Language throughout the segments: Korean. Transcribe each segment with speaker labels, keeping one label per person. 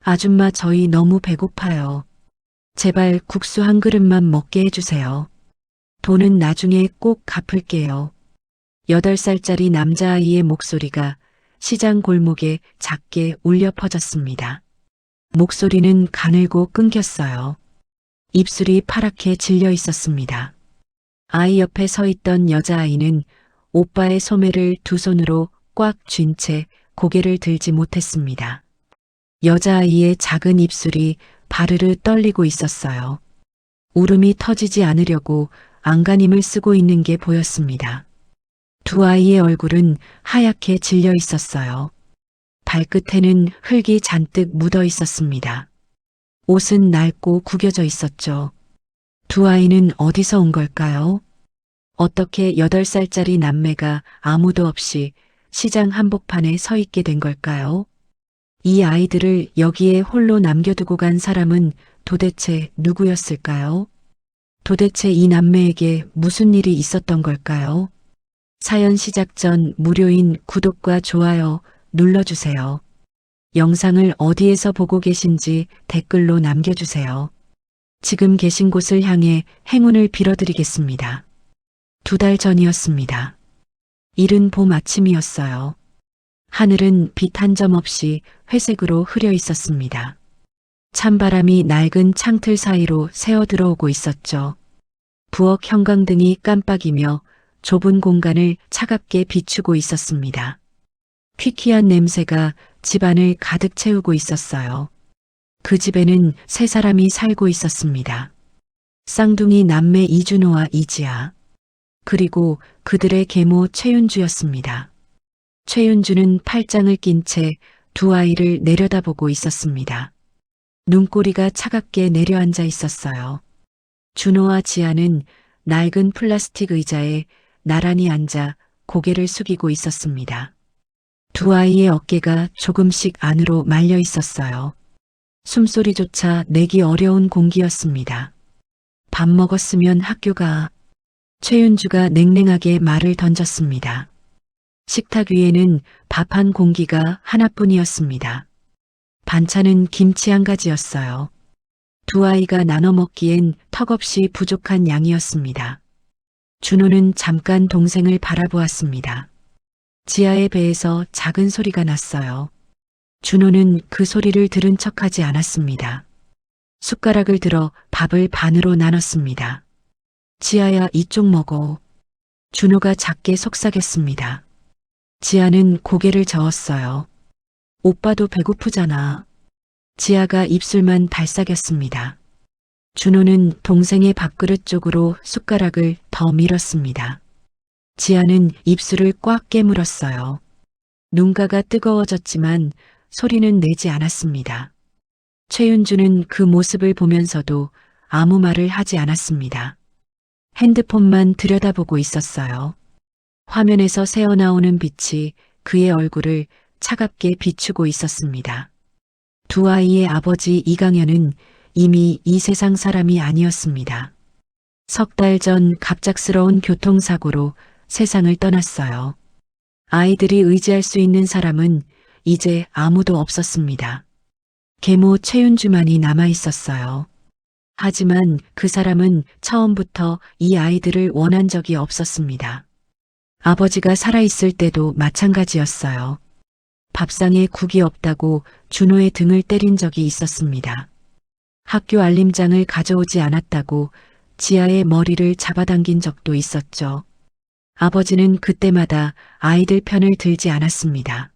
Speaker 1: 아줌마, 저희 너무 배고파요. 제발 국수 한 그릇만 먹게 해주세요. 돈은 나중에 꼭 갚을게요. 8살짜리 남자아이의 목소리가 시장 골목에 작게 울려 퍼졌습니다. 목소리는 가늘고 끊겼어요. 입술이 파랗게 질려 있었습니다. 아이 옆에 서 있던 여자아이는 오빠의 소매를 두 손으로 꽉 쥔 채 고개를 들지 못했습니다. 여자아이의 작은 입술이 바르르 떨리고 있었어요. 울음이 터지지 않으려고 안간힘을 쓰고 있는 게 보였습니다. 두 아이의 얼굴은 하얗게 질려 있었어요. 발끝에는 흙이 잔뜩 묻어 있었습니다. 옷은 낡고 구겨져 있었죠. 두 아이는 어디서 온 걸까요? 어떻게 8살짜리 남매가 아무도 없이 시장 한복판에 서 있게 된 걸까요? 이 아이들을 여기에 홀로 남겨두고 간 사람은 도대체 누구였을까요? 도대체 이 남매에게 무슨 일이 있었던 걸까요? 사연 시작 전 무료인 구독과 좋아요 눌러주세요. 영상을 어디에서 보고 계신지 댓글로 남겨주세요. 지금 계신 곳을 향해 행운을 빌어드리겠습니다. 2달 전이었습니다. 이른 봄 아침이었어요. 하늘은 빛 한 점 없이 회색으로 흐려 있었습니다. 찬바람이 낡은 창틀 사이로 새어 들어오고 있었죠. 부엌 형광등이 깜빡이며 좁은 공간을 차갑게 비추고 있었습니다. 퀴퀴한 냄새가 집안을 가득 채우고 있었어요. 그 집에는 세 사람이 살고 있었습니다. 쌍둥이 남매 이준호와 이지아, 그리고 그들의 계모 최윤주였습니다. 최윤주는 팔짱을 낀 채 두 아이를 내려다보고 있었습니다. 눈꼬리가 차갑게 내려앉아 있었어요. 준호와 지아는 낡은 플라스틱 의자에 나란히 앉아 고개를 숙이고 있었습니다. 두 아이의 어깨가 조금씩 안으로 말려 있었어요. 숨소리조차 내기 어려운 공기였습니다. 밥 먹었으면 학교 가. 최윤주가 냉랭하게 말을 던졌습니다. 식탁 위에는 밥 한 공기가 하나뿐이었습니다. 반찬은 김치 한 가지였어요. 두 아이가 나눠 먹기엔 턱없이 부족한 양이었습니다. 준호는 잠깐 동생을 바라보았습니다. 지아의 배에서 작은 소리가 났어요. 준호는 그 소리를 들은 척하지 않았습니다. 숟가락을 들어 밥을 반으로 나눴습니다. 지아야, 이쪽 먹어. 준호가 작게 속삭였습니다. 지아는 고개를 저었어요. 오빠도 배고프잖아. 지아가 입술만 발삭였습니다. 준호는 동생의 밥그릇 쪽으로 숟가락을 더 밀었습니다. 지아는 입술을 꽉 깨물었어요. 눈가가 뜨거워졌지만 소리는 내지 않았습니다. 최윤주는 그 모습을 보면서도 아무 말을 하지 않았습니다. 핸드폰만 들여다보고 있었어요. 화면에서 새어나오는 빛이 그의 얼굴을 차갑게 비추고 있었습니다. 두 아이의 아버지 이강현은 이미 이 세상 사람이 아니었습니다. 3달 전 갑작스러운 교통사고로 세상을 떠났어요. 아이들이 의지할 수 있는 사람은 이제 아무도 없었습니다. 계모 최윤주만이 남아 있었어요. 하지만 그 사람은 처음부터 이 아이들을 원한 적이 없었습니다. 아버지가 살아있을 때도 마찬가지였어요. 밥상에 국이 없다고 준호의 등을 때린 적이 있었습니다. 학교 알림장을 가져오지 않았다고 지아의 머리를 잡아당긴 적도 있었죠. 아버지는 그때마다 아이들 편을 들지 않았습니다.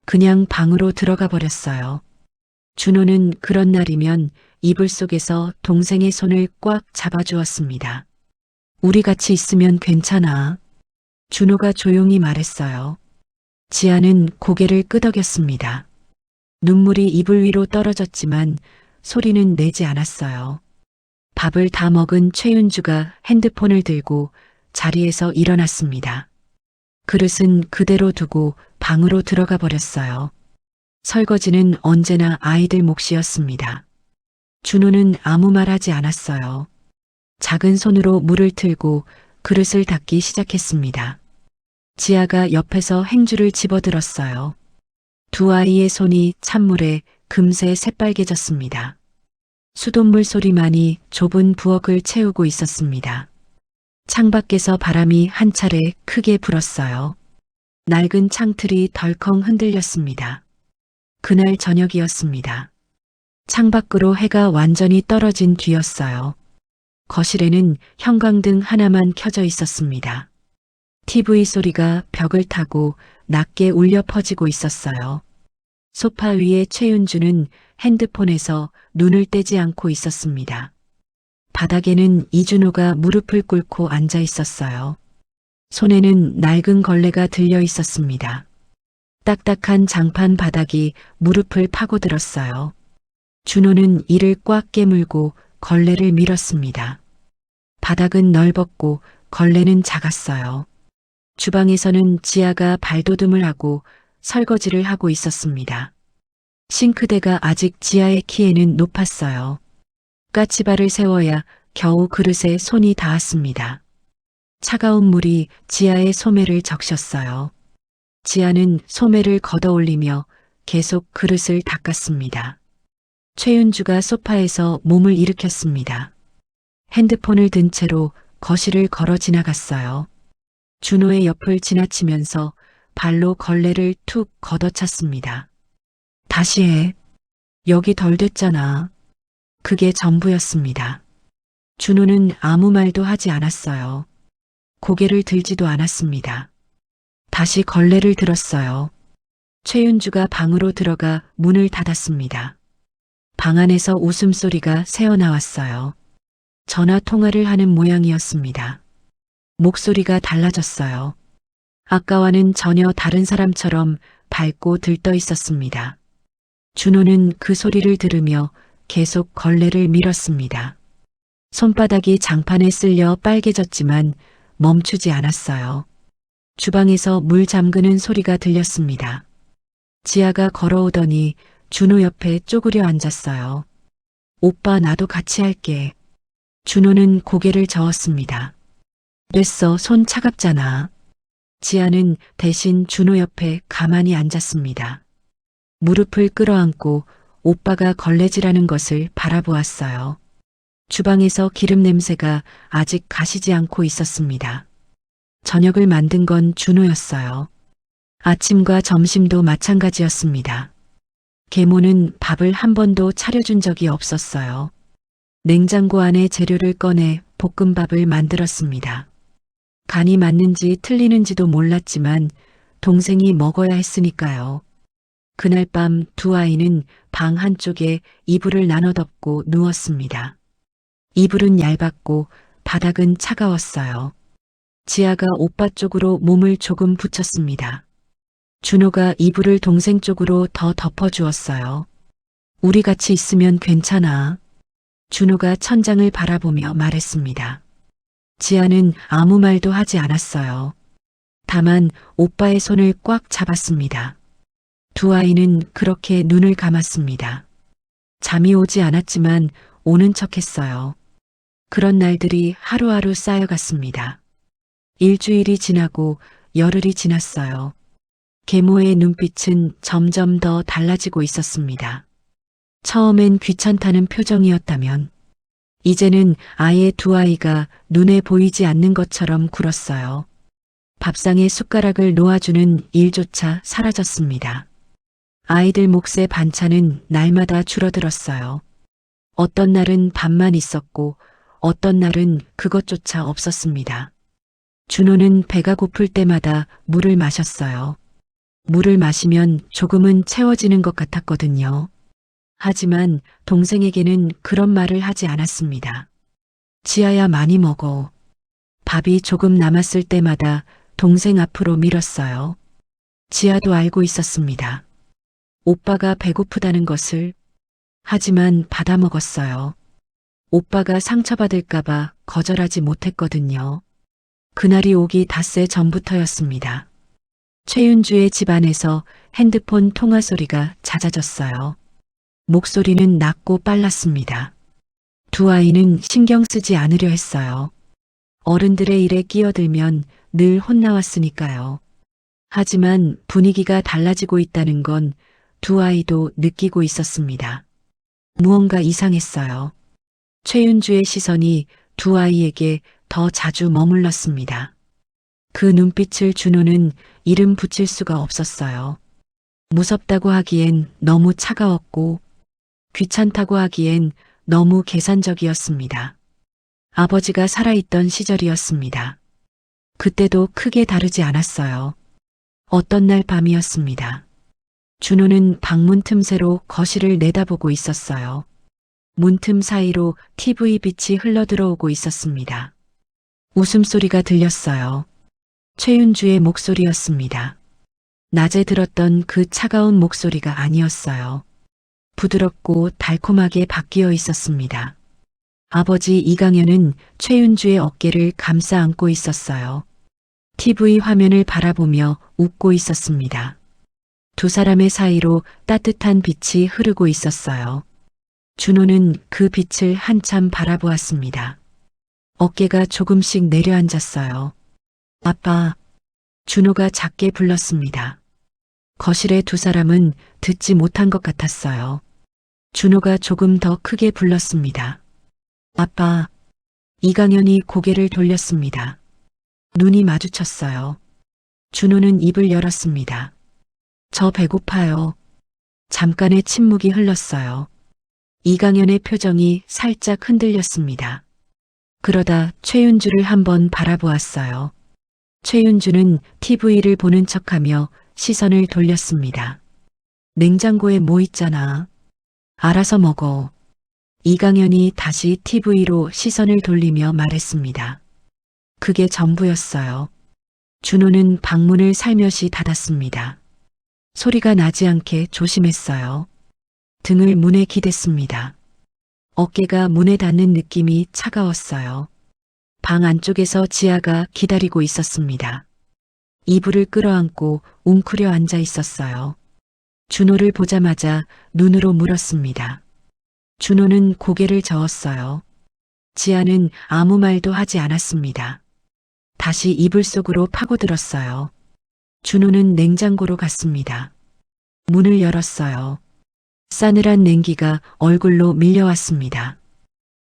Speaker 1: 그냥 방으로 들어가 버렸어요. 준호는 그런 날이면 이불 속에서 동생의 손을 꽉 잡아주었습니다. 우리 같이 있으면 괜찮아. 준호가 조용히 말했어요. 지아는 고개를 끄덕였습니다. 눈물이 이불 위로 떨어졌지만 소리는 내지 않았어요. 밥을 다 먹은 최윤주가 핸드폰을 들고 자리에서 일어났습니다. 그릇은 그대로 두고 방으로 들어가 버렸어요. 설거지는 언제나 아이들 몫이었습니다. 준호는 아무 말 하지 않았어요. 작은 손으로 물을 틀고 그릇을 닦기 시작했습니다. 지아가 옆에서 행주를 집어들었어요. 두 아이의 손이 찬물에 금세 새빨개졌습니다. 수돗물 소리만이 좁은 부엌을 채우고 있었습니다. 창밖에서 바람이 한 차례 크게 불었어요. 낡은 창틀이 덜컹 흔들렸습니다. 그날 저녁이었습니다. 창밖으로 해가 완전히 떨어진 뒤였어요. 거실에는 형광등 하나만 켜져 있었습니다. TV 소리가 벽을 타고 낮게 울려 퍼지고 있었어요. 소파 위에 최윤주는 핸드폰에서 눈을 떼지 않고 있었습니다. 바닥에는 이준호가 무릎을 꿇고 앉아 있었어요. 손에는 낡은 걸레가 들려 있었습니다. 딱딱한 장판 바닥이 무릎을 파고들었어요. 준호는 이를 꽉 깨물고 걸레를 밀었습니다. 바닥은 넓었고 걸레는 작았어요. 주방에서는 지아가 발돋움을 하고 설거지를 하고 있었습니다. 싱크대가 아직 지아의 키에는 높았어요. 까치발을 세워야 겨우 그릇에 손이 닿았습니다. 차가운 물이 지아의 소매를 적셨어요. 지아는 소매를 걷어올리며 계속 그릇을 닦았습니다. 최윤주가 소파에서 몸을 일으켰습니다. 핸드폰을 든 채로 거실을 걸어 지나갔어요. 준호의 옆을 지나치면서 발로 걸레를 툭 걷어찼습니다. 다시 해. 여기 덜 됐잖아. 그게 전부였습니다. 준호는 아무 말도 하지 않았어요. 고개를 들지도 않았습니다. 다시 걸레를 들었어요. 최윤주가 방으로 들어가 문을 닫았습니다. 방 안에서 웃음소리가 새어나왔어요. 전화 통화를 하는 모양이었습니다. 목소리가 달라졌어요. 아까와는 전혀 다른 사람처럼 밝고 들떠 있었습니다. 준호는 그 소리를 들으며 계속 걸레를 밀었습니다. 손바닥이 장판에 쓸려 빨개졌지만 멈추지 않았어요. 주방에서 물 잠그는 소리가 들렸습니다. 지아가 걸어오더니 준호 옆에 쪼그려 앉았어요. 오빠 나도 같이 할게. 준호는 고개를 저었습니다. 됐어, 손 차갑잖아. 지아는 대신 준호 옆에 가만히 앉았습니다. 무릎을 끌어안고 오빠가 걸레질하는 것을 바라보았어요. 주방에서 기름 냄새가 아직 가시지 않고 있었습니다. 저녁을 만든 건 준호였어요. 아침과 점심도 마찬가지였습니다. 계모는 밥을 한 번도 차려준 적이 없었어요. 냉장고 안에 재료를 꺼내 볶음밥을 만들었습니다. 간이 맞는지 틀리는지도 몰랐지만 동생이 먹어야 했으니까요. 그날 밤 두 아이는 방 한쪽에 이불을 나눠 덮고 누웠습니다. 이불은 얇았고 바닥은 차가웠어요. 지아가 오빠 쪽으로 몸을 조금 붙였습니다. 준호가 이불을 동생 쪽으로 더 덮어주었어요. 우리 같이 있으면 괜찮아. 준호가 천장을 바라보며 말했습니다. 지아는 아무 말도 하지 않았어요. 다만 오빠의 손을 꽉 잡았습니다. 두 아이는 그렇게 눈을 감았습니다. 잠이 오지 않았지만 오는 척했어요. 그런 날들이 하루하루 쌓여갔습니다. 일주일이 지나고 열흘이 지났어요. 계모의 눈빛은 점점 더 달라지고 있었습니다. 처음엔 귀찮다는 표정이었다면 이제는 아예 두 아이가 눈에 보이지 않는 것처럼 굴었어요. 밥상에 숟가락을 놓아주는 일조차 사라졌습니다. 아이들 몫의 반찬은 날마다 줄어들었어요. 어떤 날은 밥만 있었고 어떤 날은 그것조차 없었습니다. 준호는 배가 고플 때마다 물을 마셨어요. 물을 마시면 조금은 채워지는 것 같았거든요. 하지만 동생에게는 그런 말을 하지 않았습니다. 지아야 많이 먹어. 밥이 조금 남았을 때마다 동생 앞으로 밀었어요. 지아도 알고 있었습니다. 오빠가 배고프다는 것을. 하지만 받아 먹었어요. 오빠가 상처받을까봐 거절하지 못했거든요. 그날이 오기 닷새 전부터였습니다. 최윤주의 집안에서 핸드폰 통화 소리가 잦아졌어요. 목소리는 낮고 빨랐습니다. 두 아이는 신경 쓰지 않으려 했어요. 어른들의 일에 끼어들면 늘 혼나왔으니까요. 하지만 분위기가 달라지고 있다는 건 두 아이도 느끼고 있었습니다. 무언가 이상했어요. 최윤주의 시선이 두 아이에게 더 자주 머물렀습니다. 그 눈빛을 준호는 이름 붙일 수가 없었어요. 무섭다고 하기엔 너무 차가웠고 귀찮다고 하기엔 너무 계산적이었습니다. 아버지가 살아있던 시절이었습니다. 그때도 크게 다르지 않았어요. 어떤 날 밤이었습니다. 준호는 방문 틈새로 거실을 내다보고 있었어요. 문틈 사이로 TV 빛이 흘러들어오고 있었습니다. 웃음소리가 들렸어요. 최윤주의 목소리였습니다. 낮에 들었던 그 차가운 목소리가 아니었어요. 부드럽고 달콤하게 바뀌어 있었습니다. 아버지 이강현은 최윤주의 어깨를 감싸 안고 있었어요. TV 화면을 바라보며 웃고 있었습니다. 두 사람의 사이로 따뜻한 빛이 흐르고 있었어요. 준호는 그 빛을 한참 바라보았습니다. 어깨가 조금씩 내려앉았어요. 아빠, 준호가 작게 불렀습니다. 거실의 두 사람은 듣지 못한 것 같았어요. 준호가 조금 더 크게 불렀습니다. 아빠, 이강현이 고개를 돌렸습니다. 눈이 마주쳤어요. 준호는 입을 열었습니다. 저 배고파요. 잠깐의 침묵이 흘렀어요. 이강현의 표정이 살짝 흔들렸습니다. 그러다 최윤주를 한번 바라보았어요. 최윤주는 TV를 보는 척하며 시선을 돌렸습니다. 냉장고에 뭐 있잖아. 알아서 먹어. 이강현이 다시 TV로 시선을 돌리며 말했습니다. 그게 전부였어요. 준호는 방문을 살며시 닫았습니다. 소리가 나지 않게 조심했어요. 등을 문에 기댔습니다. 어깨가 문에 닿는 느낌이 차가웠어요. 방 안쪽에서 지아가 기다리고 있었습니다. 이불을 끌어안고 웅크려 앉아 있었어요. 준호를 보자마자 눈으로 물었습니다. 준호는 고개를 저었어요. 지아는 아무 말도 하지 않았습니다. 다시 이불 속으로 파고들었어요. 준호는 냉장고로 갔습니다. 문을 열었어요. 싸늘한 냉기가 얼굴로 밀려왔습니다.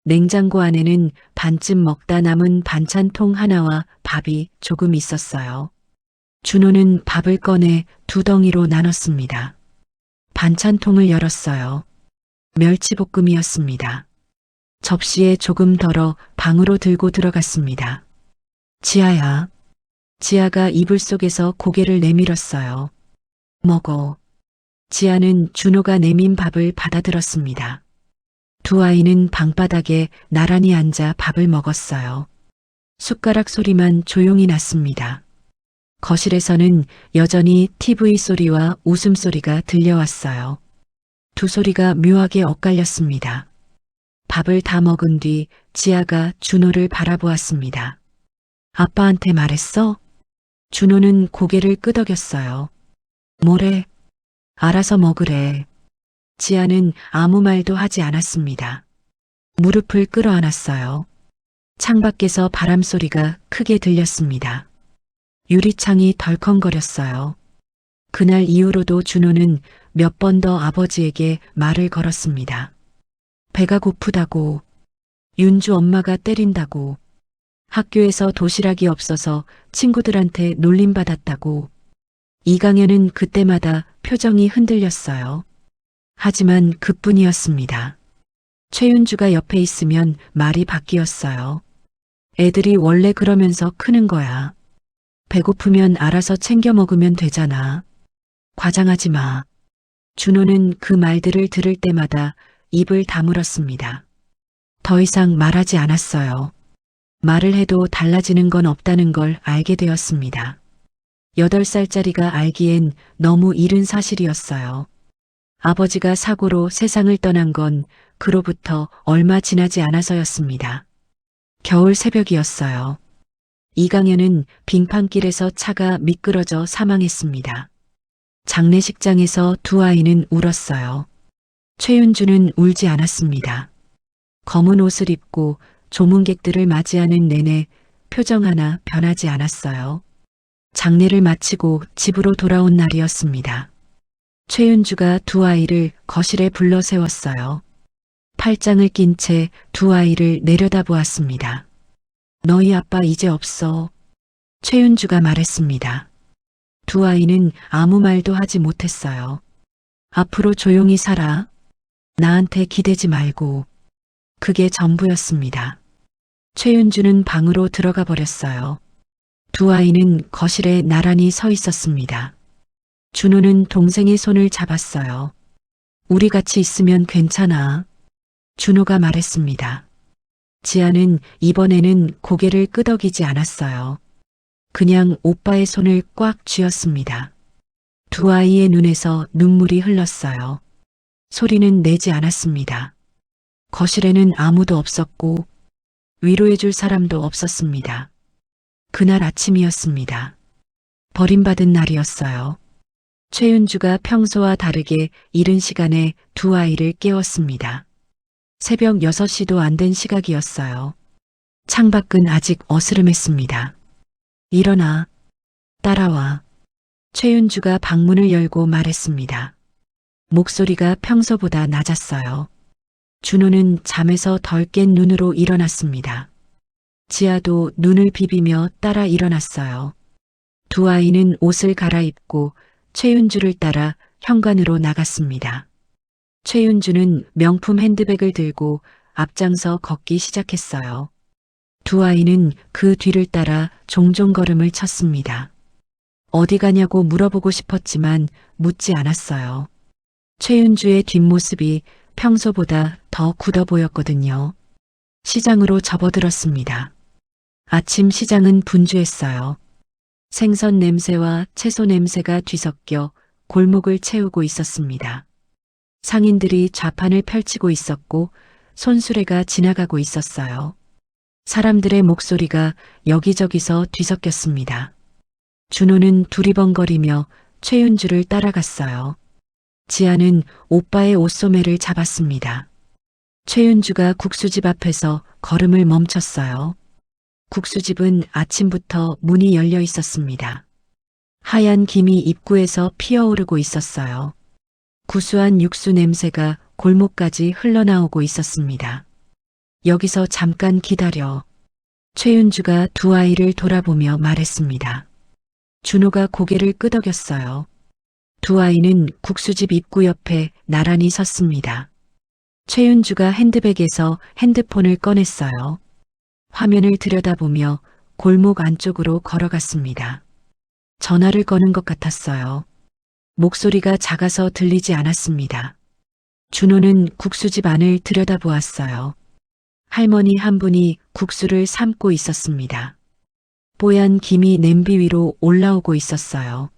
Speaker 1: 냉장고 안에는 반쯤 먹다 남은 반찬통 하나와 밥이 조금 있었어요. 준호는 밥을 꺼내 두 덩이로 나눴습니다. 반찬통을 열었어요. 멸치볶음이었습니다. 접시에 조금 덜어 방으로 들고 들어갔습니다. 지아야. 지아가 이불 속에서 고개를 내밀었어요. 먹어. 지아는 준호가 내민 밥을 받아들었습니다. 두 아이는 방바닥에 나란히 앉아 밥을 먹었어요. 숟가락 소리만 조용히 났습니다. 거실에서는 여전히 TV 소리와 웃음소리가 들려왔어요. 두 소리가 묘하게 엇갈렸습니다. 밥을 다 먹은 뒤 지아가 준호를 바라보았습니다. 아빠한테 말했어? 준호는 고개를 끄덕였어요. 뭐래? 알아서 먹으래. 지아는 아무 말도 하지 않았습니다. 무릎을 끌어안았어요. 창밖에서 바람 소리가 크게 들렸습니다. 유리창이 덜컹거렸어요. 그날 이후로도 준호는 몇 번 더 아버지에게 말을 걸었습니다. 배가 고프다고, 윤주 엄마가 때린다고, 학교에서 도시락이 없어서 친구들한테 놀림받았다고. 이강현은 그때마다 표정이 흔들렸어요. 하지만 그뿐이었습니다. 최윤주가 옆에 있으면 말이 바뀌었어요. 애들이 원래 그러면서 크는 거야. 배고프면 알아서 챙겨 먹으면 되잖아. 과장하지 마. 준호는 그 말들을 들을 때마다 입을 다물었습니다. 더 이상 말하지 않았어요. 말을 해도 달라지는 건 없다는 걸 알게 되었습니다. 8살짜리가 알기엔 너무 이른 사실이었어요. 아버지가 사고로 세상을 떠난 건 그로부터 얼마 지나지 않아서였습니다. 겨울 새벽이었어요. 이강현은 빙판길에서 차가 미끄러져 사망했습니다. 장례식장에서 두 아이는 울었어요. 최윤주는 울지 않았습니다. 검은 옷을 입고 조문객들을 맞이하는 내내 표정 하나 변하지 않았어요. 장례를 마치고 집으로 돌아온 날이었습니다. 최윤주가 두 아이를 거실에 불러 세웠어요. 팔짱을 낀 채 두 아이를 내려다보았습니다. 너희 아빠 이제 없어. 최윤주가 말했습니다. 두 아이는 아무 말도 하지 못했어요. 앞으로 조용히 살아. 나한테 기대지 말고. 그게 전부였습니다. 최윤주는 방으로 들어가 버렸어요. 두 아이는 거실에 나란히 서 있었습니다. 준호는 동생의 손을 잡았어요. 우리 같이 있으면 괜찮아. 준호가 말했습니다. 지아는 이번에는 고개를 끄덕이지 않았어요. 그냥 오빠의 손을 꽉 쥐었습니다. 두 아이의 눈에서 눈물이 흘렀어요. 소리는 내지 않았습니다. 거실에는 아무도 없었고 위로해줄 사람도 없었습니다. 그날 아침이었습니다. 버림받은 날이었어요. 최윤주가 평소와 다르게 이른 시간에 두 아이를 깨웠습니다. 새벽 6시도 안 된 시각이었어요. 창밖은 아직 어스름했습니다. 일어나. 따라와. 최윤주가 방문을 열고 말했습니다. 목소리가 평소보다 낮았어요. 준호는 잠에서 덜 깬 눈으로 일어났습니다. 지아도 눈을 비비며 따라 일어났어요. 두 아이는 옷을 갈아입고 최윤주를 따라 현관으로 나갔습니다. 최윤주는 명품 핸드백을 들고 앞장서 걷기 시작했어요. 두 아이는 그 뒤를 따라 종종 걸음을 쳤습니다. 어디 가냐고 물어보고 싶었지만 묻지 않았어요. 최윤주의 뒷모습이 평소보다 더 굳어 보였거든요. 시장으로 접어들었습니다. 아침 시장은 분주했어요. 생선 냄새와 채소 냄새가 뒤섞여 골목을 채우고 있었습니다. 상인들이 좌판을 펼치고 있었고 손수레가 지나가고 있었어요. 사람들의 목소리가 여기저기서 뒤섞였습니다. 준호는 두리번거리며 최윤주를 따라갔어요. 지아는 오빠의 옷소매를 잡았습니다. 최윤주가 국수집 앞에서 걸음을 멈췄어요. 국수집은 아침부터 문이 열려 있었습니다. 하얀 김이 입구에서 피어오르고 있었어요. 구수한 육수 냄새가 골목까지 흘러나오고 있었습니다. 여기서 잠깐 기다려. 최윤주가 두 아이를 돌아보며 말했습니다. 준호가 고개를 끄덕였어요. 두 아이는 국수집 입구 옆에 나란히 섰습니다. 최윤주가 핸드백에서 핸드폰을 꺼냈어요. 화면을 들여다보며 골목 안쪽으로 걸어갔습니다. 전화를 거는 것 같았어요. 목소리가 작아서 들리지 않았습니다. 준호는 국수집 안을 들여다보았어요. 할머니 한 분이 국수를 삶고 있었습니다. 뽀얀 김이 냄비 위로 올라오고 있었어요.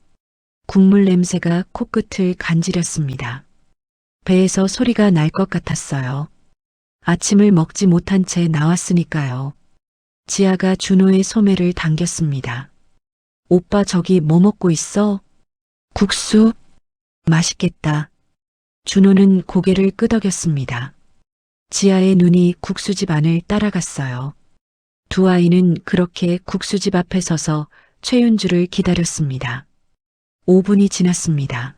Speaker 1: 국물 냄새가 코끝을 간지렸습니다. 배에서 소리가 날 것 같았어요. 아침을 먹지 못한 채 나왔으니까요. 지아가 준호의 소매를 당겼습니다. 오빠 저기 뭐 먹고 있어? 국수? 맛있겠다. 준호는 고개를 끄덕였습니다. 지아의 눈이 국수집 안을 따라갔어요. 두 아이는 그렇게 국수집 앞에 서서 최윤주를 기다렸습니다. 5분이 지났습니다.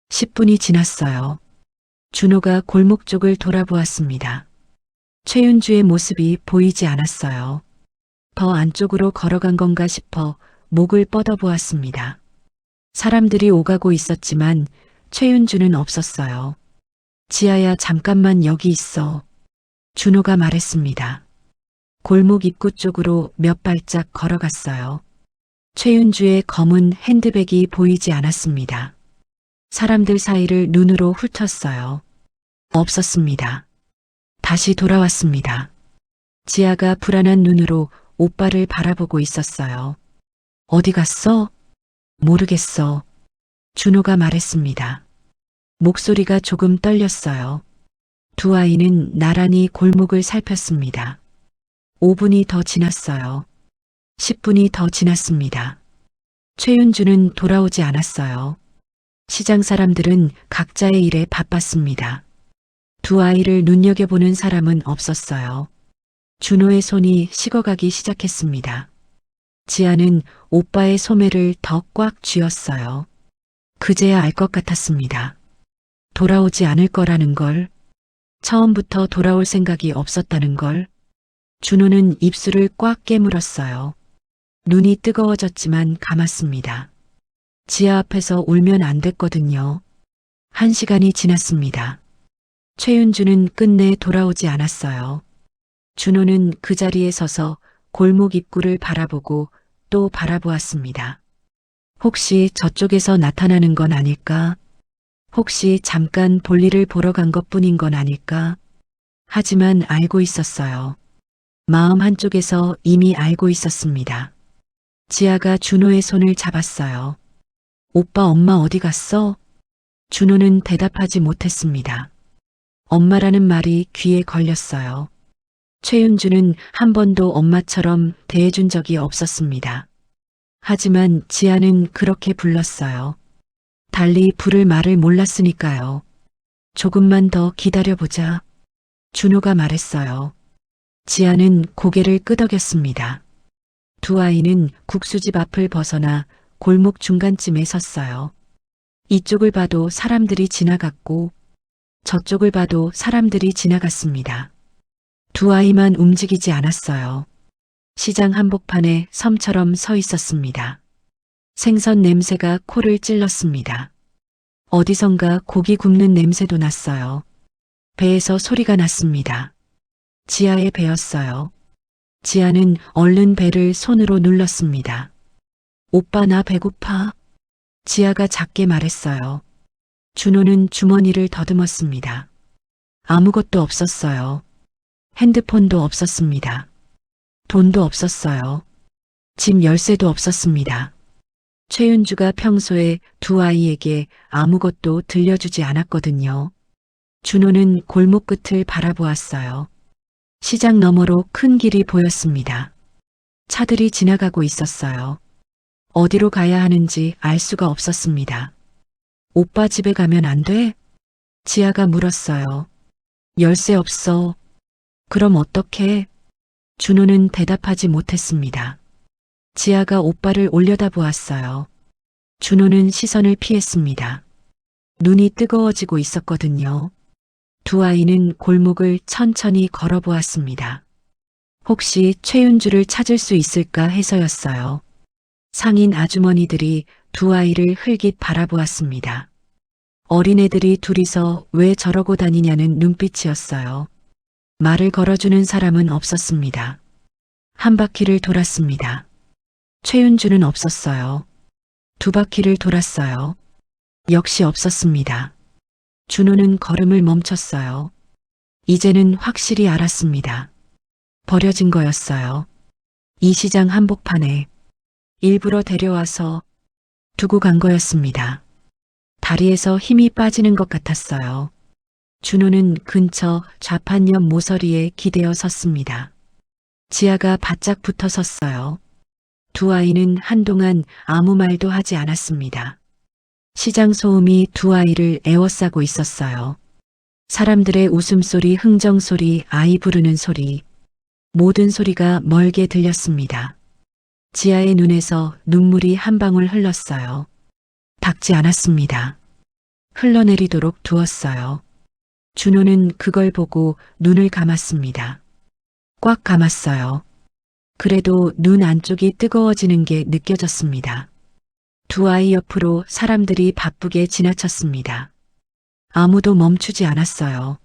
Speaker 1: 10분이 지났어요. 준호가 골목 쪽을 돌아보았습니다. 최윤주의 모습이 보이지 않았어요. 더 안쪽으로 걸어간 건가 싶어 목을 뻗어보았습니다. 사람들이 오가고 있었지만 최윤주는 없었어요. 지아야 잠깐만 여기 있어. 준호가 말했습니다. 골목 입구 쪽으로 몇 발짝 걸어갔어요. 최윤주의 검은 핸드백이 보이지 않았습니다. 사람들 사이를 눈으로 훑었어요. 없었습니다. 다시 돌아왔습니다. 지아가 불안한 눈으로 오빠를 바라보고 있었어요. 어디 갔어? 모르겠어. 준호가 말했습니다. 목소리가 조금 떨렸어요. 두 아이는 나란히 골목을 살폈습니다. 5분이 더 지났어요. 10분이 더 지났습니다. 최윤주는 돌아오지 않았어요. 시장 사람들은 각자의 일에 바빴습니다. 두 아이를 눈여겨보는 사람은 없었어요. 준호의 손이 식어가기 시작했습니다. 지아는 오빠의 소매를 더 꽉 쥐었어요. 그제야 알 것 같았습니다. 돌아오지 않을 거라는 걸, 처음부터 돌아올 생각이 없었다는 걸. 준호는 입술을 꽉 깨물었어요. 눈이 뜨거워졌지만 감았습니다. 지하 앞에서 울면 안 됐거든요. 1시간이 지났습니다. 최윤주는 끝내 돌아오지 않았어요. 준호는 그 자리에 서서 골목 입구를 바라보고 또 바라보았습니다. 혹시 저쪽에서 나타나는 건 아닐까? 혹시 잠깐 볼일을 보러 간 것뿐인 건 아닐까? 하지만 알고 있었어요. 마음 한쪽에서 이미 알고 있었습니다. 지아가 준호의 손을 잡았어요. 오빠, 엄마 어디 갔어? 준호는 대답하지 못했습니다. 엄마라는 말이 귀에 걸렸어요. 최윤주는 한 번도 엄마처럼 대해준 적이 없었습니다. 하지만 지아는 그렇게 불렀어요. 달리 부를 말을 몰랐으니까요. 조금만 더 기다려보자. 준호가 말했어요. 지아는 고개를 끄덕였습니다. 두 아이는 국수집 앞을 벗어나 골목 중간쯤에 섰어요. 이쪽을 봐도 사람들이 지나갔고 저쪽을 봐도 사람들이 지나갔습니다. 두 아이만 움직이지 않았어요. 시장 한복판에 섬처럼 서 있었습니다. 생선 냄새가 코를 찔렀습니다. 어디선가 고기 굽는 냄새도 났어요. 배에서 소리가 났습니다. 지아의 배였어요. 지아는 얼른 배를 손으로 눌렀습니다. 오빠, 나 배고파. 지아가 작게 말했어요. 준호는 주머니를 더듬었습니다. 아무것도 없었어요. 핸드폰도 없었습니다. 돈도 없었어요. 집 열쇠도 없었습니다. 최윤주가 평소에 두 아이에게 아무것도 들려주지 않았거든요. 준호는 골목 끝을 바라보았어요. 시장 너머로 큰 길이 보였습니다. 차들이 지나가고 있었어요. 어디로 가야 하는지 알 수가 없었습니다. 오빠 집에 가면 안 돼? 지아가 물었어요. 열쇠 없어. 그럼 어떡해? 준호는 대답하지 못했습니다. 지아가 오빠를 올려다보았어요. 준호는 시선을 피했습니다. 눈이 뜨거워지고 있었거든요. 두 아이는 골목을 천천히 걸어보았습니다. 혹시 최윤주를 찾을 수 있을까 해서였어요. 상인 아주머니들이 두 아이를 흘깃 바라보았습니다. 어린애들이 둘이서 왜 저러고 다니냐는 눈빛이었어요. 말을 걸어주는 사람은 없었습니다. 한 바퀴를 돌았습니다. 최윤주는 없었어요. 두 바퀴를 돌았어요. 역시 없었습니다. 준호는 걸음을 멈췄어요. 이제는 확실히 알았습니다. 버려진 거였어요. 이 시장 한복판에 일부러 데려와서 두고 간 거였습니다. 다리에서 힘이 빠지는 것 같았어요. 준호는 근처 좌판 옆 모서리에 기대어 섰습니다. 지아가 바짝 붙어 섰어요. 두 아이는 한동안 아무 말도 하지 않았습니다. 시장 소음이 두 아이를 에워싸고 있었어요. 사람들의 웃음소리, 흥정소리, 아이 부르는 소리, 모든 소리가 멀게 들렸습니다. 지아의 눈에서 눈물이 한 방울 흘렀어요. 닦지 않았습니다. 흘러내리도록 두었어요. 준호는 그걸 보고 눈을 감았습니다. 꽉 감았어요. 그래도 눈 안쪽이 뜨거워지는 게 느껴졌습니다. 두 아이 옆으로 사람들이 바쁘게 지나쳤습니다. 아무도 멈추지 않았어요.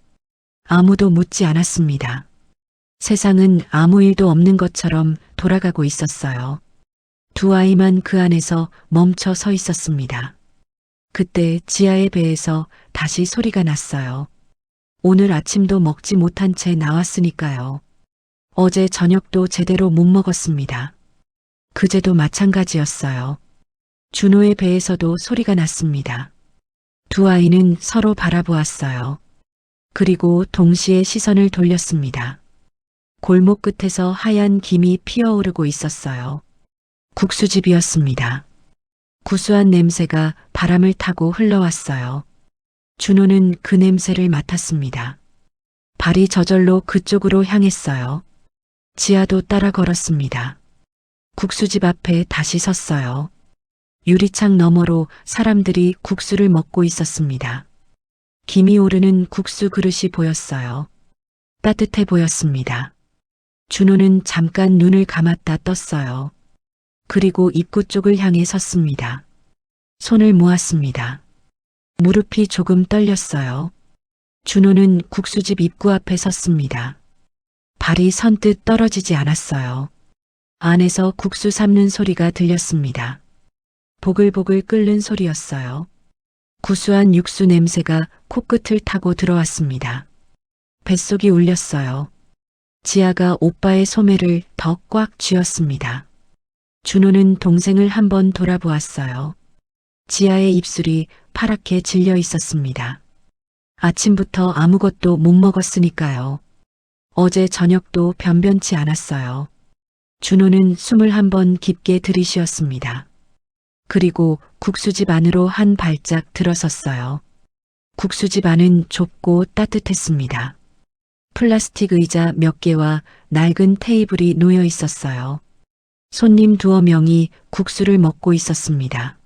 Speaker 1: 아무도 묻지 않았습니다. 세상은 아무 일도 없는 것처럼 돌아가고 있었어요. 두 아이만 그 안에서 멈춰 서 있었습니다. 그때 지아의 배에서 다시 소리가 났어요. 오늘 아침도 먹지 못한 채 나왔으니까요. 어제 저녁도 제대로 못 먹었습니다. 그제도 마찬가지였어요. 준호의 배에서도 소리가 났습니다. 두 아이는 서로 바라보았어요. 그리고 동시에 시선을 돌렸습니다. 골목 끝에서 하얀 김이 피어오르고 있었어요. 국수집이었습니다. 구수한 냄새가 바람을 타고 흘러왔어요. 준호는 그 냄새를 맡았습니다. 발이 저절로 그쪽으로 향했어요. 지아도 따라 걸었습니다. 국수집 앞에 다시 섰어요. 유리창 너머로 사람들이 국수를 먹고 있었습니다. 김이 오르는 국수 그릇이 보였어요. 따뜻해 보였습니다. 준호는 잠깐 눈을 감았다 떴어요. 그리고 입구 쪽을 향해 섰습니다. 손을 모았습니다. 무릎이 조금 떨렸어요. 준호는 국수집 입구 앞에 섰습니다. 발이 선뜻 떨어지지 않았어요. 안에서 국수 삶는 소리가 들렸습니다. 보글보글 끓는 소리였어요. 구수한 육수 냄새가 코끝을 타고 들어왔습니다. 뱃속이 울렸어요. 지아가 오빠의 소매를 더 꽉 쥐었습니다. 준호는 동생을 한번 돌아보았어요. 지아의 입술이 파랗게 질려 있었습니다. 아침부터 아무것도 못 먹었으니까요. 어제 저녁도 변변치 않았어요. 준호는 숨을 한번 깊게 들이쉬었습니다. 그리고 국수집 안으로 한 발짝 들어섰어요. 국수집 안은 좁고 따뜻했습니다. 플라스틱 의자 몇 개와 낡은 테이블이 놓여 있었어요. 손님 두어 명이 국수를 먹고 있었습니다.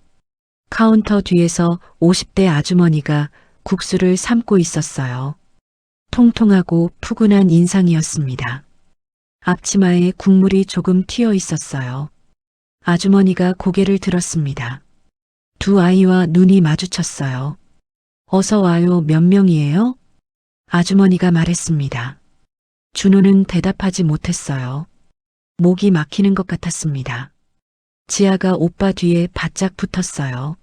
Speaker 1: 카운터 뒤에서 50대 아주머니가 국수를 삶고 있었어요. 통통하고 푸근한 인상이었습니다. 앞치마에 국물이 조금 튀어 있었어요. 아주머니가 고개를 들었습니다. 두 아이와 눈이 마주쳤어요. 어서 와요, 몇 명이에요? 아주머니가 말했습니다. 준호는 대답하지 못했어요. 목이 막히는 것 같았습니다. 지아가 오빠 뒤에 바짝 붙었어요.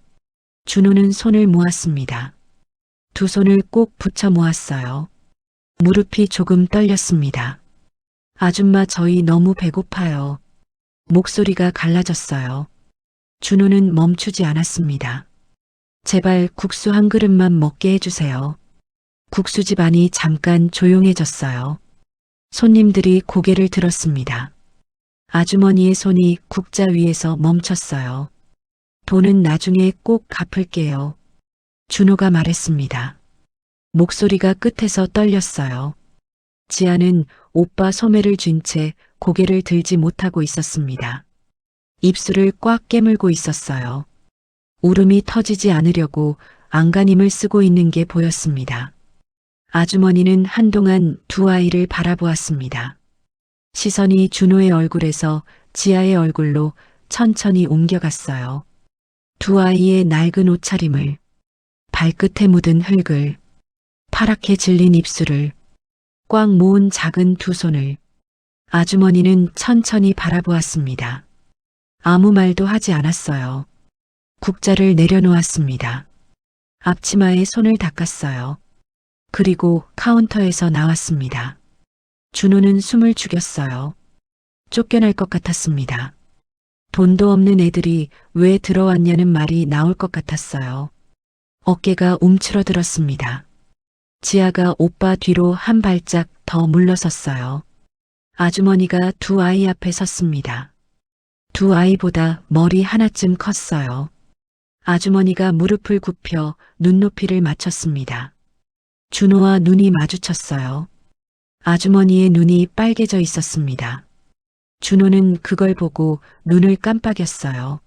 Speaker 1: 준호는 손을 모았습니다. 두 손을 꼭 붙여 모았어요. 무릎이 조금 떨렸습니다. 아줌마, 저희 너무 배고파요. 목소리가 갈라졌어요. 준호는 멈추지 않았습니다. 제발 국수 한 그릇만 먹게 해주세요. 국수집 안이 잠깐 조용해졌어요. 손님들이 고개를 들었습니다. 아주머니의 손이 국자 위에서 멈췄어요. 돈은 나중에 꼭 갚을게요. 준호가 말했습니다. 목소리가 끝에서 떨렸어요. 지아는 오빠 소매를 쥔 채 고개를 들지 못하고 있었습니다. 입술을 꽉 깨물고 있었어요. 울음이 터지지 않으려고 안간힘을 쓰고 있는 게 보였습니다. 아주머니는 한동안 두 아이를 바라보았습니다. 시선이 준호의 얼굴에서 지아의 얼굴로 천천히 옮겨갔어요. 두 아이의 낡은 옷차림을, 발끝에 묻은 흙을, 파랗게 질린 입술을, 꽉 모은 작은 두 손을 아주머니는 천천히 바라보았습니다. 아무 말도 하지 않았어요. 국자를 내려놓았습니다. 앞치마에 손을 닦았어요. 그리고 카운터에서 나왔습니다. 준호는 숨을 죽였어요. 쫓겨날 것 같았습니다. 돈도 없는 애들이 왜 들어왔냐는 말이 나올 것 같았어요. 어깨가 움츠러들었습니다. 지아가 오빠 뒤로 한 발짝 더 물러섰어요. 아주머니가 두 아이 앞에 섰습니다. 두 아이보다 머리 하나쯤 컸어요. 아주머니가 무릎을 굽혀 눈높이를 맞췄습니다. 준호와 눈이 마주쳤어요. 아주머니의 눈이 빨개져 있었습니다. 준호는 그걸 보고 눈을 깜빡였어요.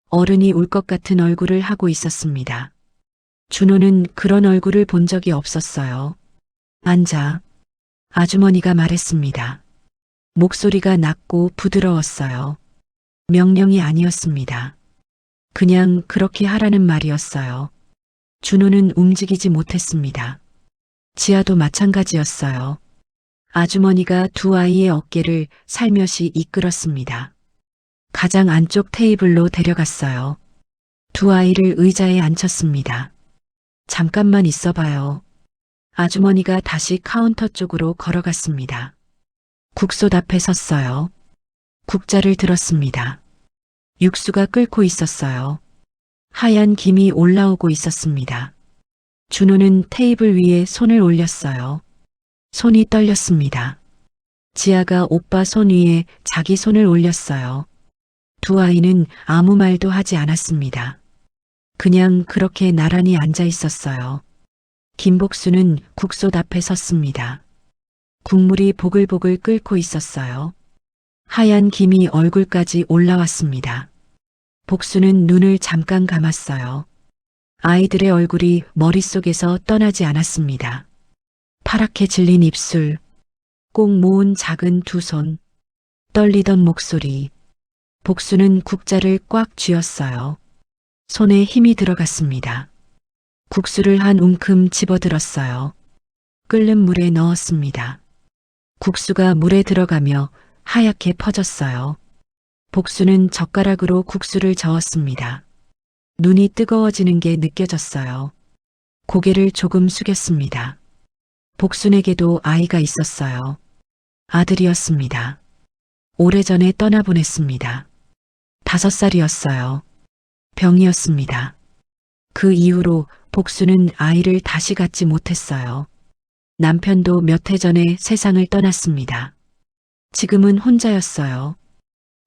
Speaker 1: 어른이 울 것 같은 얼굴을 하고 있었습니다. 준호는 그런 얼굴을 본 적이 없었어요. 앉아. 아주머니가 말했습니다. 목소리가 낮고 부드러웠어요. 명령이 아니었습니다. 그냥 그렇게 하라는 말이었어요. 준호는 움직이지 못했습니다. 지아도 마찬가지였어요. 아주머니가 두 아이의 어깨를 살며시 이끌었습니다. 가장 안쪽 테이블로 데려갔어요. 두 아이를 의자에 앉혔습니다. 잠깐만 있어봐요. 아주머니가 다시 카운터 쪽으로 걸어갔습니다. 국솥 앞에 섰어요. 국자를 들었습니다. 육수가 끓고 있었어요. 하얀 김이 올라오고 있었습니다. 준호는 테이블 위에 손을 올렸어요. 손이 떨렸습니다. 지아가 오빠 손 위에 자기 손을 올렸어요. 두 아이는 아무 말도 하지 않았습니다. 그냥 그렇게 나란히 앉아 있었어요. 김복수는 국솥 앞에 섰습니다. 국물이 보글보글 끓고 있었어요. 하얀 김이 얼굴까지 올라왔습니다. 복수는 눈을 잠깐 감았어요. 아이들의 얼굴이 머릿속에서 떠나지 않았습니다. 파랗게 질린 입술, 꼭 모은 작은 두 손, 떨리던 목소리. 복수는 국자를 꽉 쥐었어요. 손에 힘이 들어갔습니다. 국수를 한 움큼 집어들었어요. 끓는 물에 넣었습니다. 국수가 물에 들어가며 하얗게 퍼졌어요. 복수는 젓가락으로 국수를 저었습니다. 눈이 뜨거워지는 게 느껴졌어요. 고개를 조금 숙였습니다. 복순에게도 아이가 있었어요. 아들이었습니다. 오래전에 떠나보냈습니다. 5살이었어요. 병이었습니다. 그 이후로 복수는 아이를 다시 갖지 못했어요. 남편도 몇 해 전에 세상을 떠났습니다. 지금은 혼자였어요.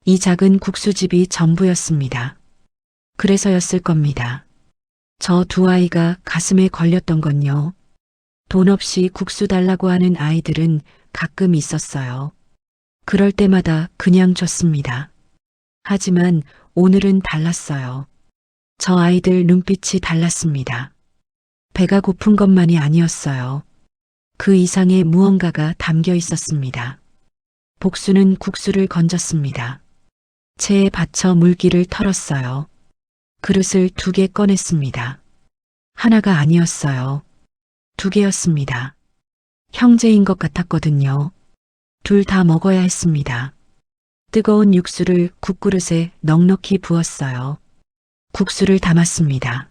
Speaker 1: 이 작은 국수집이 전부였습니다. 그래서였을 겁니다. 저 두 아이가 가슴에 걸렸던 건요. 돈 없이 국수 달라고 하는 아이들은 가끔 있었어요. 그럴 때마다 그냥 줬습니다. 하지만 오늘은 달랐어요. 저 아이들 눈빛이 달랐습니다. 배가 고픈 것만이 아니었어요. 그 이상의 무언가가 담겨 있었습니다. 복수는 국수를 건졌습니다. 체에 받쳐 물기를 털었어요. 그릇을 2개 꺼냈습니다. 하나가 아니었어요. 2개였습니다. 형제인 것 같았거든요. 둘 다 먹어야 했습니다. 뜨거운 육수를 국그릇에 넉넉히 부었어요. 국수를 담았습니다.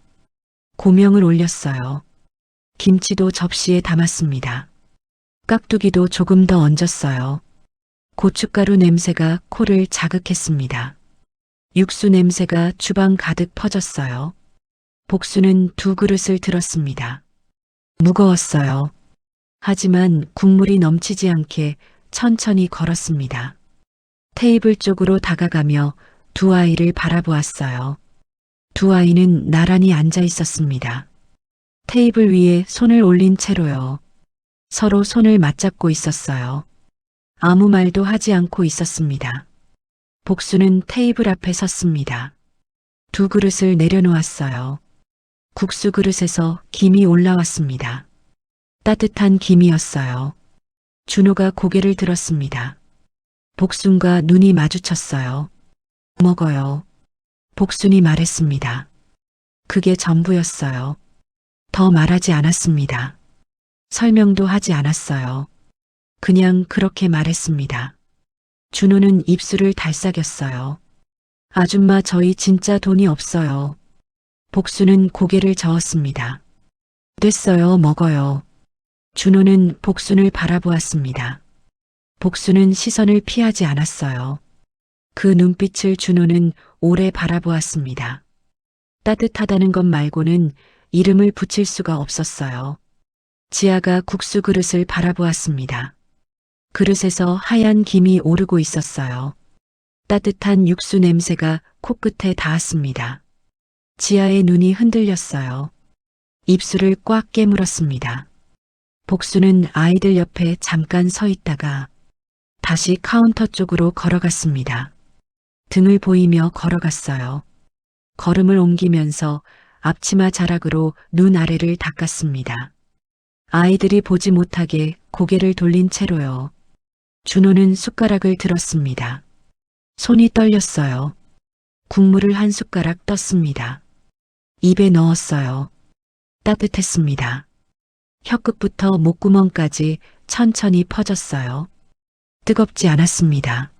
Speaker 1: 고명을 올렸어요. 김치도 접시에 담았습니다. 깍두기도 조금 더 얹었어요. 고춧가루 냄새가 코를 자극했습니다. 육수 냄새가 주방 가득 퍼졌어요. 복수는 2 그릇을 들었습니다. 무거웠어요. 하지만 국물이 넘치지 않게 천천히 걸었습니다. 테이블 쪽으로 다가가며 두 아이를 바라보았어요. 두 아이는 나란히 앉아 있었습니다. 테이블 위에 손을 올린 채로요. 서로 손을 맞잡고 있었어요. 아무 말도 하지 않고 있었습니다. 복수는 테이블 앞에 섰습니다. 2 그릇을 내려놓았어요. 국수 그릇에서 김이 올라왔습니다. 따뜻한 김이었어요. 준호가 고개를 들었습니다. 복순과 눈이 마주쳤어요. 먹어요. 복순이 말했습니다. 그게 전부였어요. 더 말하지 않았습니다. 설명도 하지 않았어요. 그냥 그렇게 말했습니다. 준호는 입술을 달싹였어요. 아줌마 저희 진짜 돈이 없어요. 복수는 고개를 저었습니다. 됐어요 먹어요. 준호는 복순을 바라보았습니다. 복수는 시선을 피하지 않았어요. 그 눈빛을 준호는 오래 바라보았습니다. 따뜻하다는 것 말고는 이름을 붙일 수가 없었어요. 지아가 국수 그릇을 바라보았습니다. 그릇에서 하얀 김이 오르고 있었어요. 따뜻한 육수 냄새가 코끝에 닿았습니다. 지아의 눈이 흔들렸어요. 입술을 꽉 깨물었습니다. 복수는 아이들 옆에 잠깐 서 있다가 다시 카운터 쪽으로 걸어갔습니다. 등을 보이며 걸어갔어요. 걸음을 옮기면서 앞치마 자락으로 눈 아래를 닦았습니다. 아이들이 보지 못하게 고개를 돌린 채로요. 준호는 숟가락을 들었습니다. 손이 떨렸어요. 국물을 한 숟가락 떴습니다. 입에 넣었어요. 따뜻했습니다. 혀끝부터 목구멍까지 천천히 퍼졌어요. 뜨겁지 않았습니다.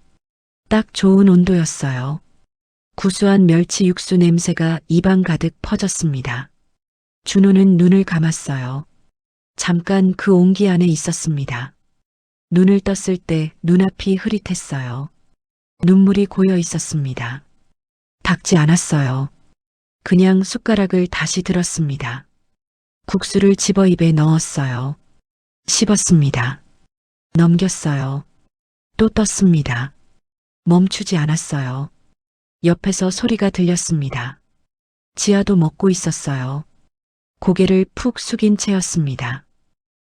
Speaker 1: 딱 좋은 온도였어요. 구수한 멸치 육수 냄새가 입안 가득 퍼졌습니다. 준호는 눈을 감았어요. 잠깐 그 온기 안에 있었습니다. 눈을 떴을 때 눈앞이 흐릿했어요. 눈물이 고여 있었습니다. 닦지 않았어요. 그냥 숟가락을 다시 들었습니다. 국수를 집어 입에 넣었어요. 씹었습니다. 넘겼어요. 또 떴습니다. 멈추지 않았어요. 옆에서 소리가 들렸습니다. 지아도 먹고 있었어요. 고개를 푹 숙인 채였습니다.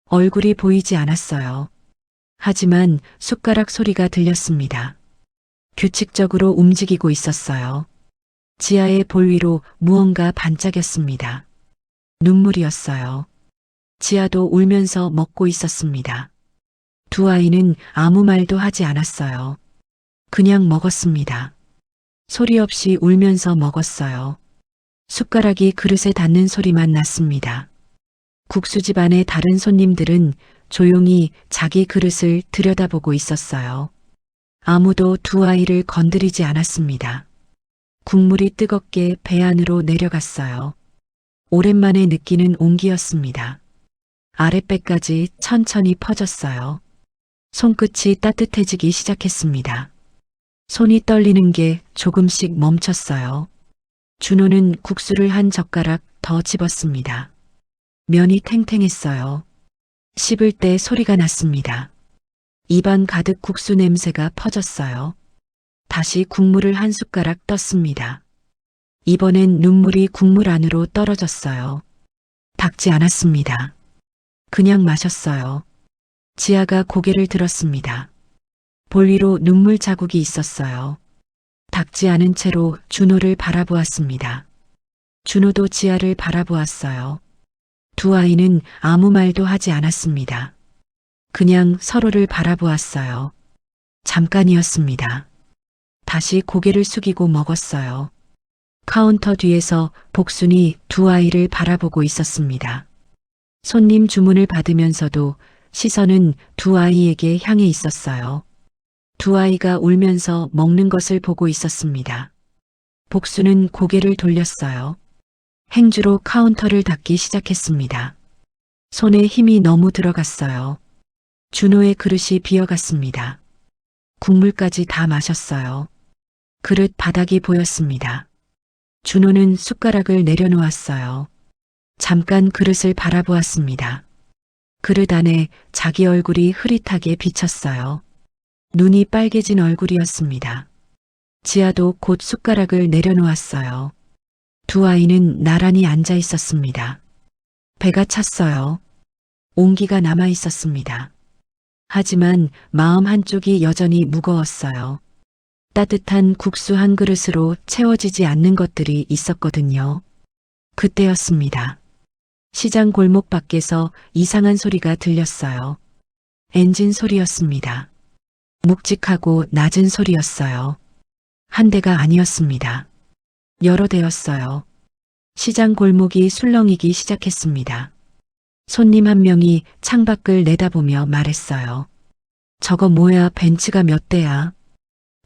Speaker 1: 얼굴이 보이지 않았어요. 하지만 숟가락 소리가 들렸습니다. 규칙적으로 움직이고 있었어요. 지아의 볼 위로 무언가 반짝였습니다. 눈물이었어요. 지아도 울면서 먹고 있었습니다. 두 아이는 아무 말도 하지 않았어요. 그냥 먹었습니다. 소리 없이 울면서 먹었어요. 숟가락이 그릇에 닿는 소리만 났습니다. 국수집 안의 다른 손님들은 조용히 자기 그릇을 들여다보고 있었어요. 아무도 두 아이를 건드리지 않았습니다. 국물이 뜨겁게 배 안으로 내려갔어요. 오랜만에 느끼는 온기였습니다. 아랫배까지 천천히 퍼졌어요. 손끝이 따뜻해지기 시작했습니다. 손이 떨리는 게 조금씩 멈췄어요. 준호는 국수를 한 젓가락 더 집었습니다. 면이 탱탱했어요. 씹을 때 소리가 났습니다. 입안 가득 국수 냄새가 퍼졌어요. 다시 국물을 한 숟가락 떴습니다. 이번엔 눈물이 국물 안으로 떨어졌어요. 닦지 않았습니다. 그냥 마셨어요. 지아가 고개를 들었습니다. 볼 위로 눈물 자국이 있었어요. 닦지 않은 채로 준호를 바라보았습니다. 준호도 지아를 바라보았어요. 두 아이는 아무 말도 하지 않았습니다. 그냥 서로를 바라보았어요. 잠깐이었습니다. 다시 고개를 숙이고 먹었어요. 카운터 뒤에서 복순이 두 아이를 바라보고 있었습니다. 손님 주문을 받으면서도 시선은 두 아이에게 향해 있었어요. 두 아이가 울면서 먹는 것을 보고 있었습니다. 복순은 고개를 돌렸어요. 행주로 카운터를 닦기 시작했습니다. 손에 힘이 너무 들어갔어요. 준호의 그릇이 비어갔습니다. 국물까지 다 마셨어요. 그릇 바닥이 보였습니다. 준호는 숟가락을 내려놓았어요. 잠깐 그릇을 바라보았습니다. 그릇 안에 자기 얼굴이 흐릿하게 비쳤어요. 눈이 빨개진 얼굴이었습니다. 지아도 곧 숟가락을 내려놓았어요. 두 아이는 나란히 앉아 있었습니다. 배가 찼어요. 온기가 남아 있었습니다. 하지만 마음 한쪽이 여전히 무거웠어요. 따뜻한 국수 한 그릇으로 채워지지 않는 것들이 있었거든요. 그때였습니다. 시장 골목 밖에서 이상한 소리가 들렸어요. 엔진 소리였습니다. 묵직하고 낮은 소리였어요. 한 대가 아니었습니다. 여러 대였어요. 시장 골목이 술렁이기 시작했습니다. 손님 한 명이 창밖을 내다보며 말했어요. 저거 뭐야, 벤츠가 몇 대야?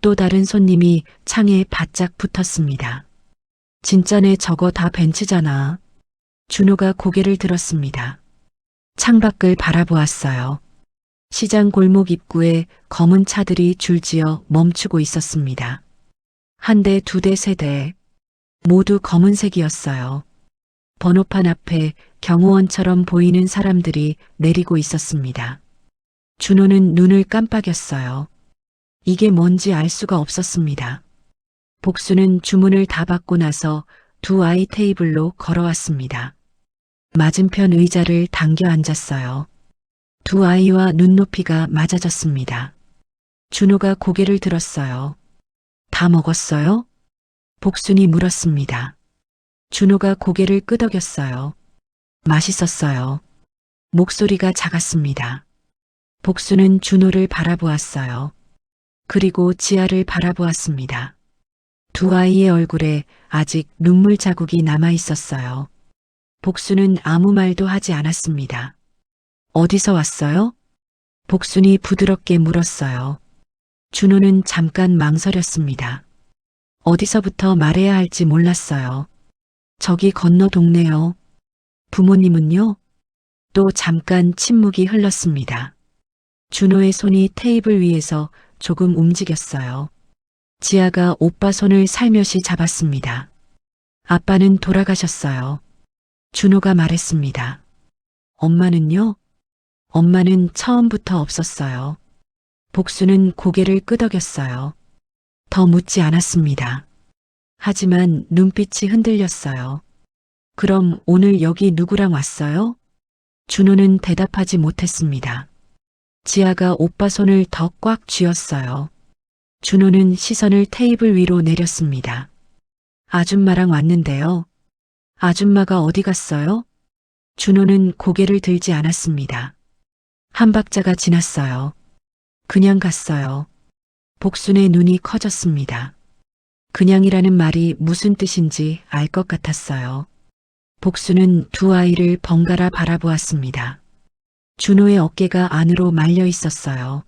Speaker 1: 또 다른 손님이 창에 바짝 붙었습니다. 진짜네, 저거 다 벤츠잖아. 준호가 고개를 들었습니다. 창밖을 바라보았어요. 시장 골목 입구에 검은 차들이 줄지어 멈추고 있었습니다. 한 대, 두 대, 세 대. 모두 검은색이었어요. 번호판 앞에 경호원처럼 보이는 사람들이 내리고 있었습니다. 준호는 눈을 깜빡였어요. 이게 뭔지 알 수가 없었습니다. 복수는 주문을 다 받고 나서 두 아이 테이블로 걸어왔습니다. 맞은편 의자를 당겨 앉았어요. 두 아이와 눈높이가 맞아졌습니다. 준호가 고개를 들었어요. 다 먹었어요? 복순이 물었습니다. 준호가 고개를 끄덕였어요. 맛있었어요. 목소리가 작았습니다. 복순은 준호를 바라보았어요. 그리고 지아를 바라보았습니다. 두 아이의 얼굴에 아직 눈물 자국이 남아 있었어요. 복순은 아무 말도 하지 않았습니다. 어디서 왔어요? 복순이 부드럽게 물었어요. 준호는 잠깐 망설였습니다. 어디서부터 말해야 할지 몰랐어요. 저기 건너 동네요. 부모님은요? 또 잠깐 침묵이 흘렀습니다. 준호의 손이 테이블 위에서 조금 움직였어요. 지아가 오빠 손을 살며시 잡았습니다. 아빠는 돌아가셨어요. 준호가 말했습니다. 엄마는요? 엄마는 처음부터 없었어요. 복수는 고개를 끄덕였어요. 더 묻지 않았습니다. 하지만 눈빛이 흔들렸어요. 그럼 오늘 여기 누구랑 왔어요? 준호는 대답하지 못했습니다. 지아가 오빠 손을 더 꽉 쥐었어요. 준호는 시선을 테이블 위로 내렸습니다. 아줌마랑 왔는데요. 아줌마가 어디 갔어요? 준호는 고개를 들지 않았습니다. 한 박자가 지났어요. 그냥 갔어요. 복순의 눈이 커졌습니다. 그냥이라는 말이 무슨 뜻인지 알 것 같았어요. 복순은 두 아이를 번갈아 바라보았습니다. 준호의 어깨가 안으로 말려 있었어요.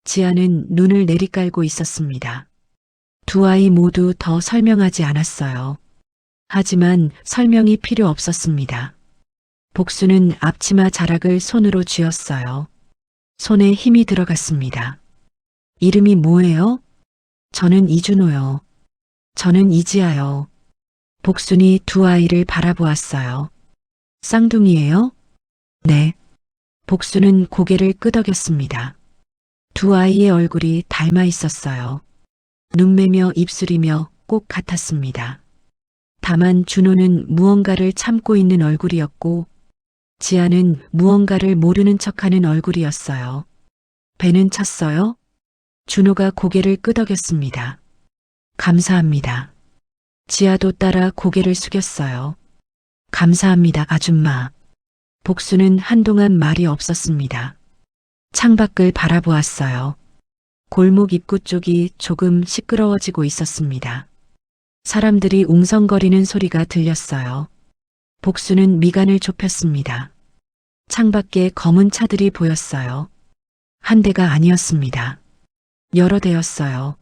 Speaker 1: 지아는 눈을 내리깔고 있었습니다. 두 아이 모두 더 설명하지 않았어요. 하지만 설명이 필요 없었습니다. 복수는 앞치마 자락을 손으로 쥐었어요. 손에 힘이 들어갔습니다. 이름이 뭐예요? 저는 이준호요. 저는 이지아요. 복순이 두 아이를 바라보았어요. 쌍둥이예요? 네. 복수는 고개를 끄덕였습니다. 두 아이의 얼굴이 닮아 있었어요. 눈매며 입술이며 꼭 같았습니다. 다만 준호는 무언가를 참고 있는 얼굴이었고 지아는 무언가를 모르는 척하는 얼굴이었어요. 배는 찼어요? 준호가 고개를 끄덕였습니다. 감사합니다. 지아도 따라 고개를 숙였어요. 감사합니다, 아줌마. 복수는 한동안 말이 없었습니다. 창밖을 바라보았어요. 골목 입구 쪽이 조금 시끄러워지고 있었습니다. 사람들이 웅성거리는 소리가 들렸어요. 복수는 미간을 좁혔습니다. 창밖에 검은 차들이 보였어요. 한 대가 아니었습니다. 여러 대였어요.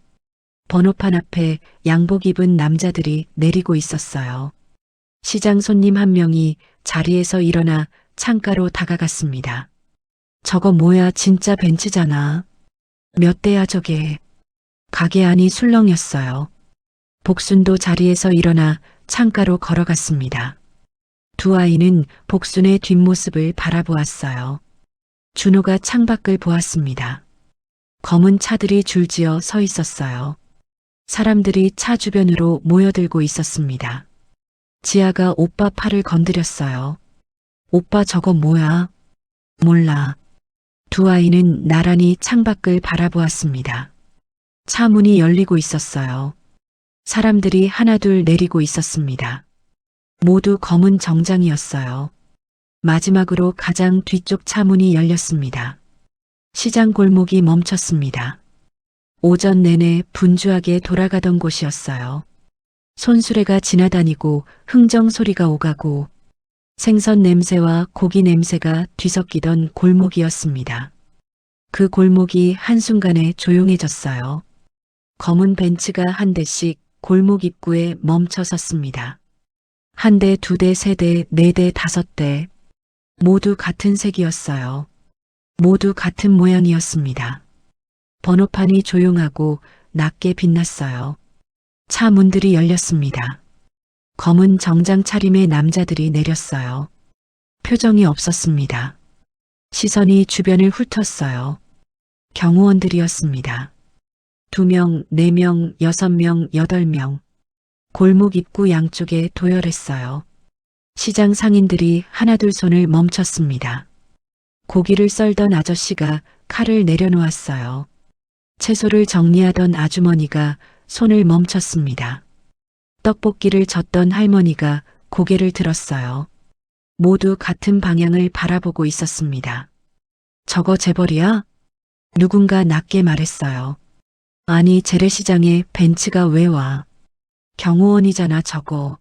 Speaker 1: 번호판 앞에 양복 입은 남자들이 내리고 있었어요. 시장 손님 한 명이 자리에서 일어나 창가로 다가갔습니다. 저거 뭐야, 진짜 벤츠잖아. 몇 대야 저게. 가게 안이 술렁였어요. 복순도 자리에서 일어나 창가로 걸어갔습니다. 두 아이는 복순의 뒷모습을 바라보았어요. 준호가 창밖을 보았습니다. 검은 차들이 줄지어 서 있었어요. 사람들이 차 주변으로 모여들고 있었습니다. 지아가 오빠 팔을 건드렸어요. 오빠 저거 뭐야? 몰라. 두 아이는 나란히 창밖을 바라보았습니다. 차 문이 열리고 있었어요. 사람들이 하나둘 내리고 있었습니다. 모두 검은 정장이었어요. 마지막으로 가장 뒤쪽 차 문이 열렸습니다. 시장 골목이 멈췄습니다. 오전 내내 분주하게 돌아가던 곳이었어요. 손수레가 지나다니고 흥정 소리가 오가고 생선 냄새와 고기 냄새가 뒤섞이던 골목이었습니다. 그 골목이 한순간에 조용해졌어요. 검은 벤츠가 한 대씩 골목 입구에 멈춰 섰습니다. 한 대, 두 대, 세 대, 네 대, 다섯 대. 모두 같은 색이었어요. 모두 같은 모양이었습니다. 번호판이 조용하고 낮게 빛났어요. 차 문들이 열렸습니다. 검은 정장 차림의 남자들이 내렸어요. 표정이 없었습니다. 시선이 주변을 훑었어요. 경호원들이었습니다. 2명, 4명, 6명, 8명. 골목 입구 양쪽에 도열했어요. 시장 상인들이 하나둘 손을 멈췄습니다. 고기를 썰던 아저씨가 칼을 내려놓았어요. 채소를 정리하던 아주머니가 손을 멈췄습니다. 떡볶이를 젓던 할머니가 고개를 들었어요. 모두 같은 방향을 바라보고 있었습니다. 저거 재벌이야? 누군가 낮게 말했어요. 아니, 재래시장에 벤츠가 왜 와? 경호원이잖아 저거.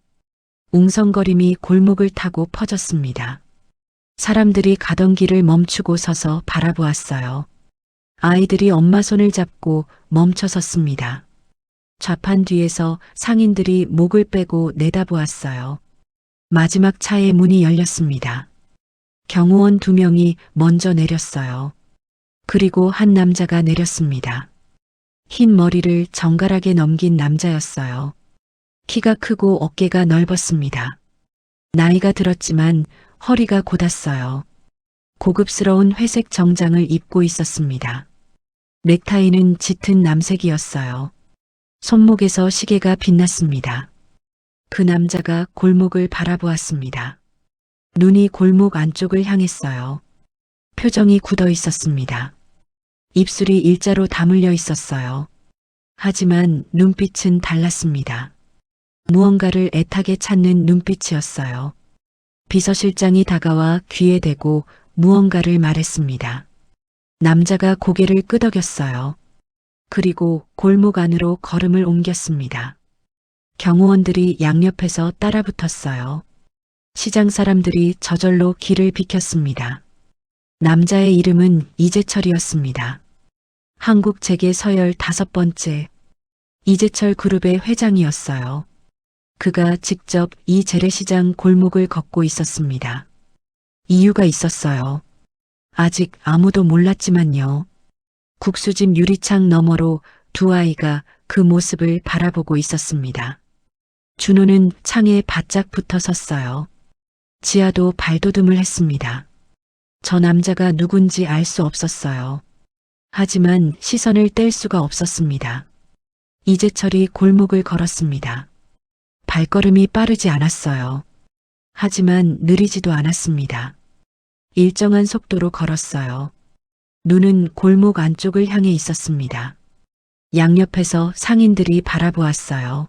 Speaker 1: 웅성거림이 골목을 타고 퍼졌습니다. 사람들이 가던 길을 멈추고 서서 바라보았어요. 아이들이 엄마 손을 잡고 멈춰 섰습니다. 좌판 뒤에서 상인들이 목을 빼고 내다보았어요. 마지막 차의 문이 열렸습니다. 경호원 2명이 먼저 내렸어요. 그리고 한 남자가 내렸습니다. 흰 머리를 정갈하게 넘긴 남자였어요. 키가 크고 어깨가 넓었습니다. 나이가 들었지만 허리가 곧았어요. 고급스러운 회색 정장을 입고 있었습니다. 넥타이는 짙은 남색이었어요. 손목에서 시계가 빛났습니다. 그 남자가 골목을 바라보았습니다. 눈이 골목 안쪽을 향했어요. 표정이 굳어 있었습니다. 입술이 일자로 다물려 있었어요. 하지만 눈빛은 달랐습니다. 무언가를 애타게 찾는 눈빛이었어요. 비서실장이 다가와 귀에 대고 무언가를 말했습니다. 남자가 고개를 끄덕였어요. 그리고 골목 안으로 걸음을 옮겼습니다. 경호원들이 양옆에서 따라붙었어요. 시장 사람들이 저절로 길을 비켰습니다. 남자의 이름은 이재철이었습니다. 한국 재계 서열 5번째 이재철 그룹의 회장이었어요. 그가 직접 이 재래시장 골목을 걷고 있었습니다. 이유가 있었어요. 아직 아무도 몰랐지만요. 국수집 유리창 너머로 두 아이가 그 모습을 바라보고 있었습니다. 준호는 창에 바짝 붙어 섰어요. 지아도 발돋움을 했습니다. 저 남자가 누군지 알 수 없었어요. 하지만 시선을 뗄 수가 없었습니다. 이재철이 골목을 걸었습니다. 발걸음이 빠르지 않았어요. 하지만 느리지도 않았습니다. 일정한 속도로 걸었어요. 눈은 골목 안쪽을 향해 있었습니다. 양옆에서 상인들이 바라보았어요.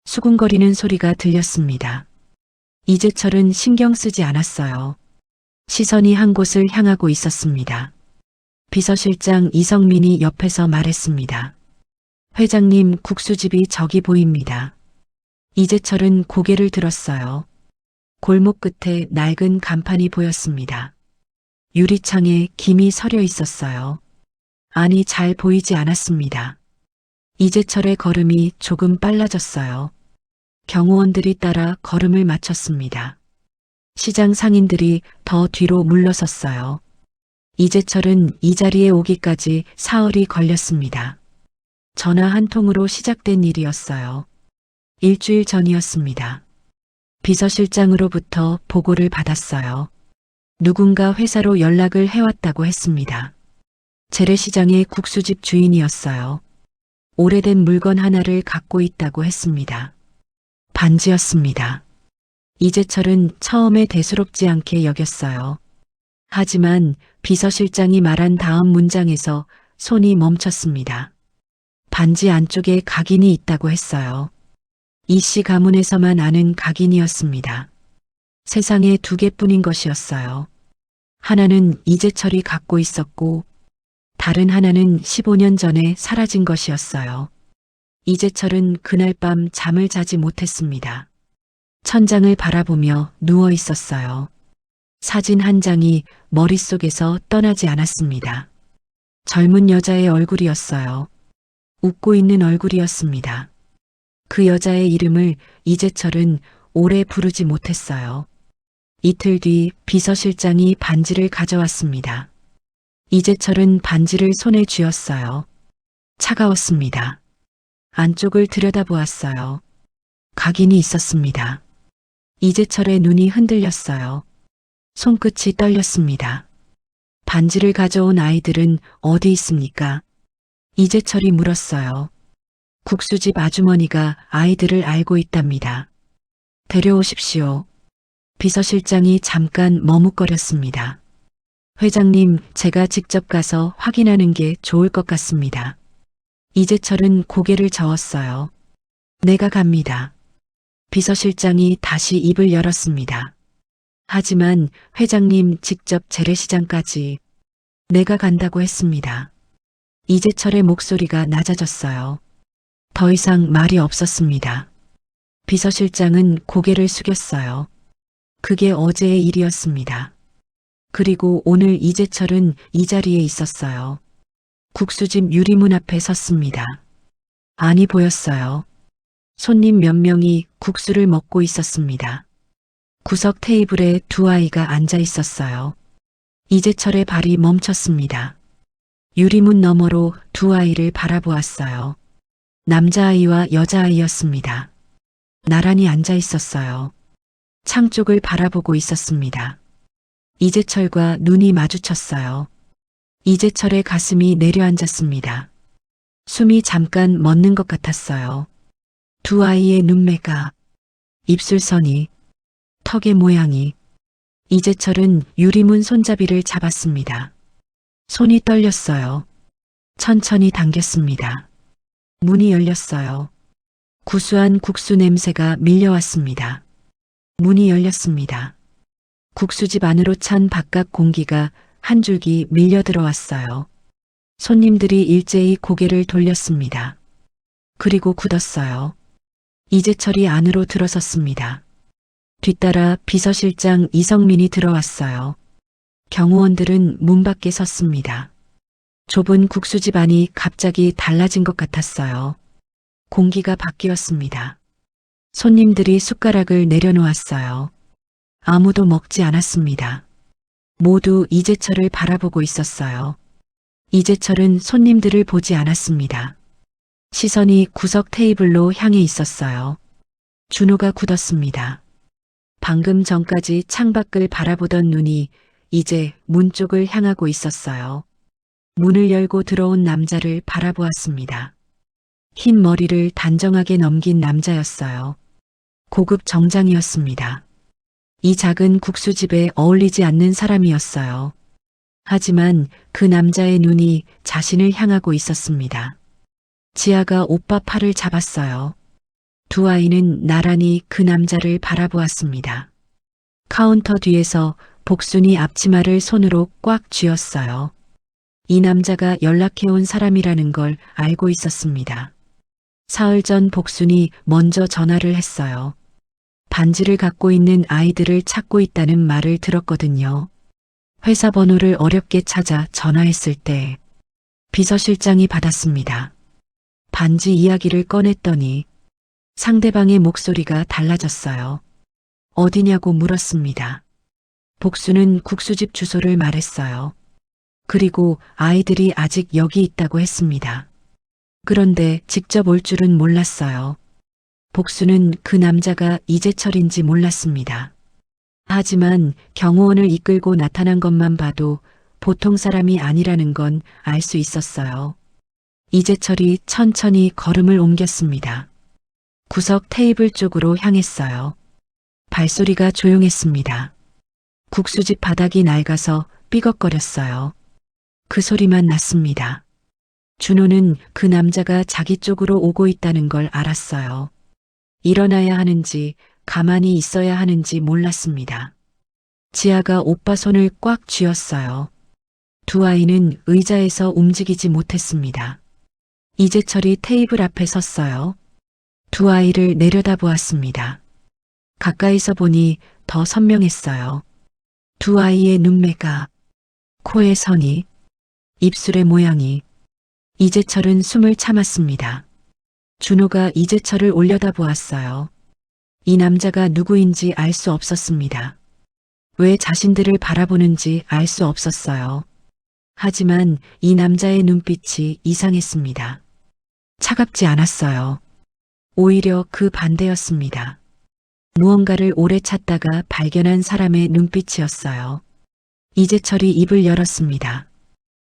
Speaker 1: 수군거리는 소리가 들렸습니다. 이재철은 신경 쓰지 않았어요. 시선이 한 곳을 향하고 있었습니다. 비서실장 이성민이 옆에서 말했습니다. 회장님, 국수집이 저기 보입니다. 이재철은 고개를 들었어요. 골목 끝에 낡은 간판이 보였습니다. 유리창에 김이 서려 있었어요. 안이 잘 보이지 않았습니다. 이재철의 걸음이 조금 빨라졌어요. 경호원들이 따라 걸음을 맞췄습니다. 시장 상인들이 더 뒤로 물러섰어요. 이재철은 이 자리에 오기까지 사흘이 걸렸습니다. 전화 한 통으로 시작된 일이었어요. 일주일 전이었습니다. 비서실장으로부터 보고를 받았어요. 누군가 회사로 연락을 해왔다고 했습니다. 재래시장의 국수집 주인이었어요. 오래된 물건 하나를 갖고 있다고 했습니다. 반지였습니다. 이재철은 처음에 대수롭지 않게 여겼어요. 하지만 비서실장이 말한 다음 문장에서 손이 멈췄습니다. 반지 안쪽에 각인이 있다고 했어요. 이씨 가문에서만 아는 각인이었습니다. 세상에 2개뿐인 것이었어요. 하나는 이재철이 갖고 있었고 다른 하나는 15년 전에 사라진 것이었어요. 이재철은 그날 밤 잠을 자지 못했습니다. 천장을 바라보며 누워 있었어요. 사진 한 장이 머릿속에서 떠나지 않았습니다. 젊은 여자의 얼굴이었어요. 웃고 있는 얼굴이었습니다. 그 여자의 이름을 이재철은 오래 부르지 못했어요. 이틀 뒤 비서실장이 반지를 가져왔습니다. 이재철은 반지를 손에 쥐었어요. 차가웠습니다. 안쪽을 들여다보았어요. 각인이 있었습니다. 이재철의 눈이 흔들렸어요. 손끝이 떨렸습니다. 반지를 가져온 아이들은 어디 있습니까? 이재철이 물었어요. 국수집 아주머니가 아이들을 알고 있답니다. 데려오십시오. 비서실장이 잠깐 머뭇거렸습니다. 회장님, 제가 직접 가서 확인하는 게 좋을 것 같습니다. 이재철은 고개를 저었어요. 내가 갑니다. 비서실장이 다시 입을 열었습니다. 하지만 회장님 직접 재래시장까지 내가 간다고 했습니다. 이재철의 목소리가 낮아졌어요. 더 이상 말이 없었습니다. 비서실장은 고개를 숙였어요. 그게 어제의 일이었습니다. 그리고 오늘 이재철은 이 자리에 있었어요. 국수집 유리문 앞에 섰습니다. 안이 보였어요. 손님 몇 명이 국수를 먹고 있었습니다. 구석 테이블에 두 아이가 앉아 있었어요. 이재철의 발이 멈췄습니다. 유리문 너머로 두 아이를 바라보았어요. 남자아이와 여자아이였습니다. 나란히 앉아 있었어요. 창 쪽을 바라보고 있었습니다. 이재철과 눈이 마주쳤어요. 이재철의 가슴이 내려앉았습니다. 숨이 잠깐 멎는 것 같았어요. 두 아이의 눈매가, 입술선이, 턱의 모양이. 이재철은 유리문 손잡이를 잡았습니다. 손이 떨렸어요. 천천히 당겼습니다. 문이 열렸어요. 구수한 국수 냄새가 밀려왔습니다. 문이 열렸습니다. 국수집 안으로 찬 바깥 공기가 한 줄기 밀려 들어왔어요. 손님들이 일제히 고개를 돌렸습니다. 그리고 굳었어요. 이재철이 안으로 들어섰습니다. 뒤따라 비서실장 이성민이 들어왔어요. 경호원들은 문 밖에 섰습니다. 좁은 국수집 안이 갑자기 달라진 것 같았어요. 공기가 바뀌었습니다. 손님들이 숟가락을 내려놓았어요. 아무도 먹지 않았습니다. 모두 이재철을 바라보고 있었어요. 이재철은 손님들을 보지 않았습니다. 시선이 구석 테이블로 향해 있었어요. 준호가 굳었습니다. 방금 전까지 창밖을 바라보던 눈이 이제 문 쪽을 향하고 있었어요. 문을 열고 들어온 남자를 바라보았습니다. 흰 머리를 단정하게 넘긴 남자였어요. 고급 정장이었습니다. 이 작은 국수집에 어울리지 않는 사람이었어요. 하지만 그 남자의 눈이 자신을 향하고 있었습니다. 지아가 오빠 팔을 잡았어요. 두 아이는 나란히 그 남자를 바라보았습니다. 카운터 뒤에서 복순이 앞치마를 손으로 꽉 쥐었어요. 이 남자가 연락해온 사람이라는 걸 알고 있었습니다. 사흘 전 복순이 먼저 전화를 했어요. 반지를 갖고 있는 아이들을 찾고 있다는 말을 들었거든요. 회사 번호를 어렵게 찾아 전화했을 때 비서실장이 받았습니다. 반지 이야기를 꺼냈더니 상대방의 목소리가 달라졌어요. 어디냐고 물었습니다. 복수는 국수집 주소를 말했어요. 그리고 아이들이 아직 여기 있다고 했습니다. 그런데 직접 올 줄은 몰랐어요. 복수는 그 남자가 이재철인지 몰랐습니다. 하지만 경호원을 이끌고 나타난 것만 봐도 보통 사람이 아니라는 건 알 수 있었어요. 이재철이 천천히 걸음을 옮겼습니다. 구석 테이블 쪽으로 향했어요. 발소리가 조용했습니다. 국수집 바닥이 낡아서 삐걱거렸어요. 그 소리만 났습니다. 준호는 그 남자가 자기 쪽으로 오고 있다는 걸 알았어요. 일어나야 하는지 가만히 있어야 하는지 몰랐습니다. 지아가 오빠 손을 꽉 쥐었어요. 두 아이는 의자에서 움직이지 못했습니다. 이재철이 테이블 앞에 섰어요. 두 아이를 내려다보았습니다. 가까이서 보니 더 선명했어요. 두 아이의 눈매가, 코의 선이, 입술의 모양이. 이재철은 숨을 참았습니다. 준호가 이재철을 올려다보았어요. 이 남자가 누구인지 알 수 없었습니다. 왜 자신들을 바라보는지 알 수 없었어요. 하지만 이 남자의 눈빛이 이상했습니다. 차갑지 않았어요. 오히려 그 반대였습니다. 무언가를 오래 찾다가 발견한 사람의 눈빛이었어요. 이재철이 입을 열었습니다.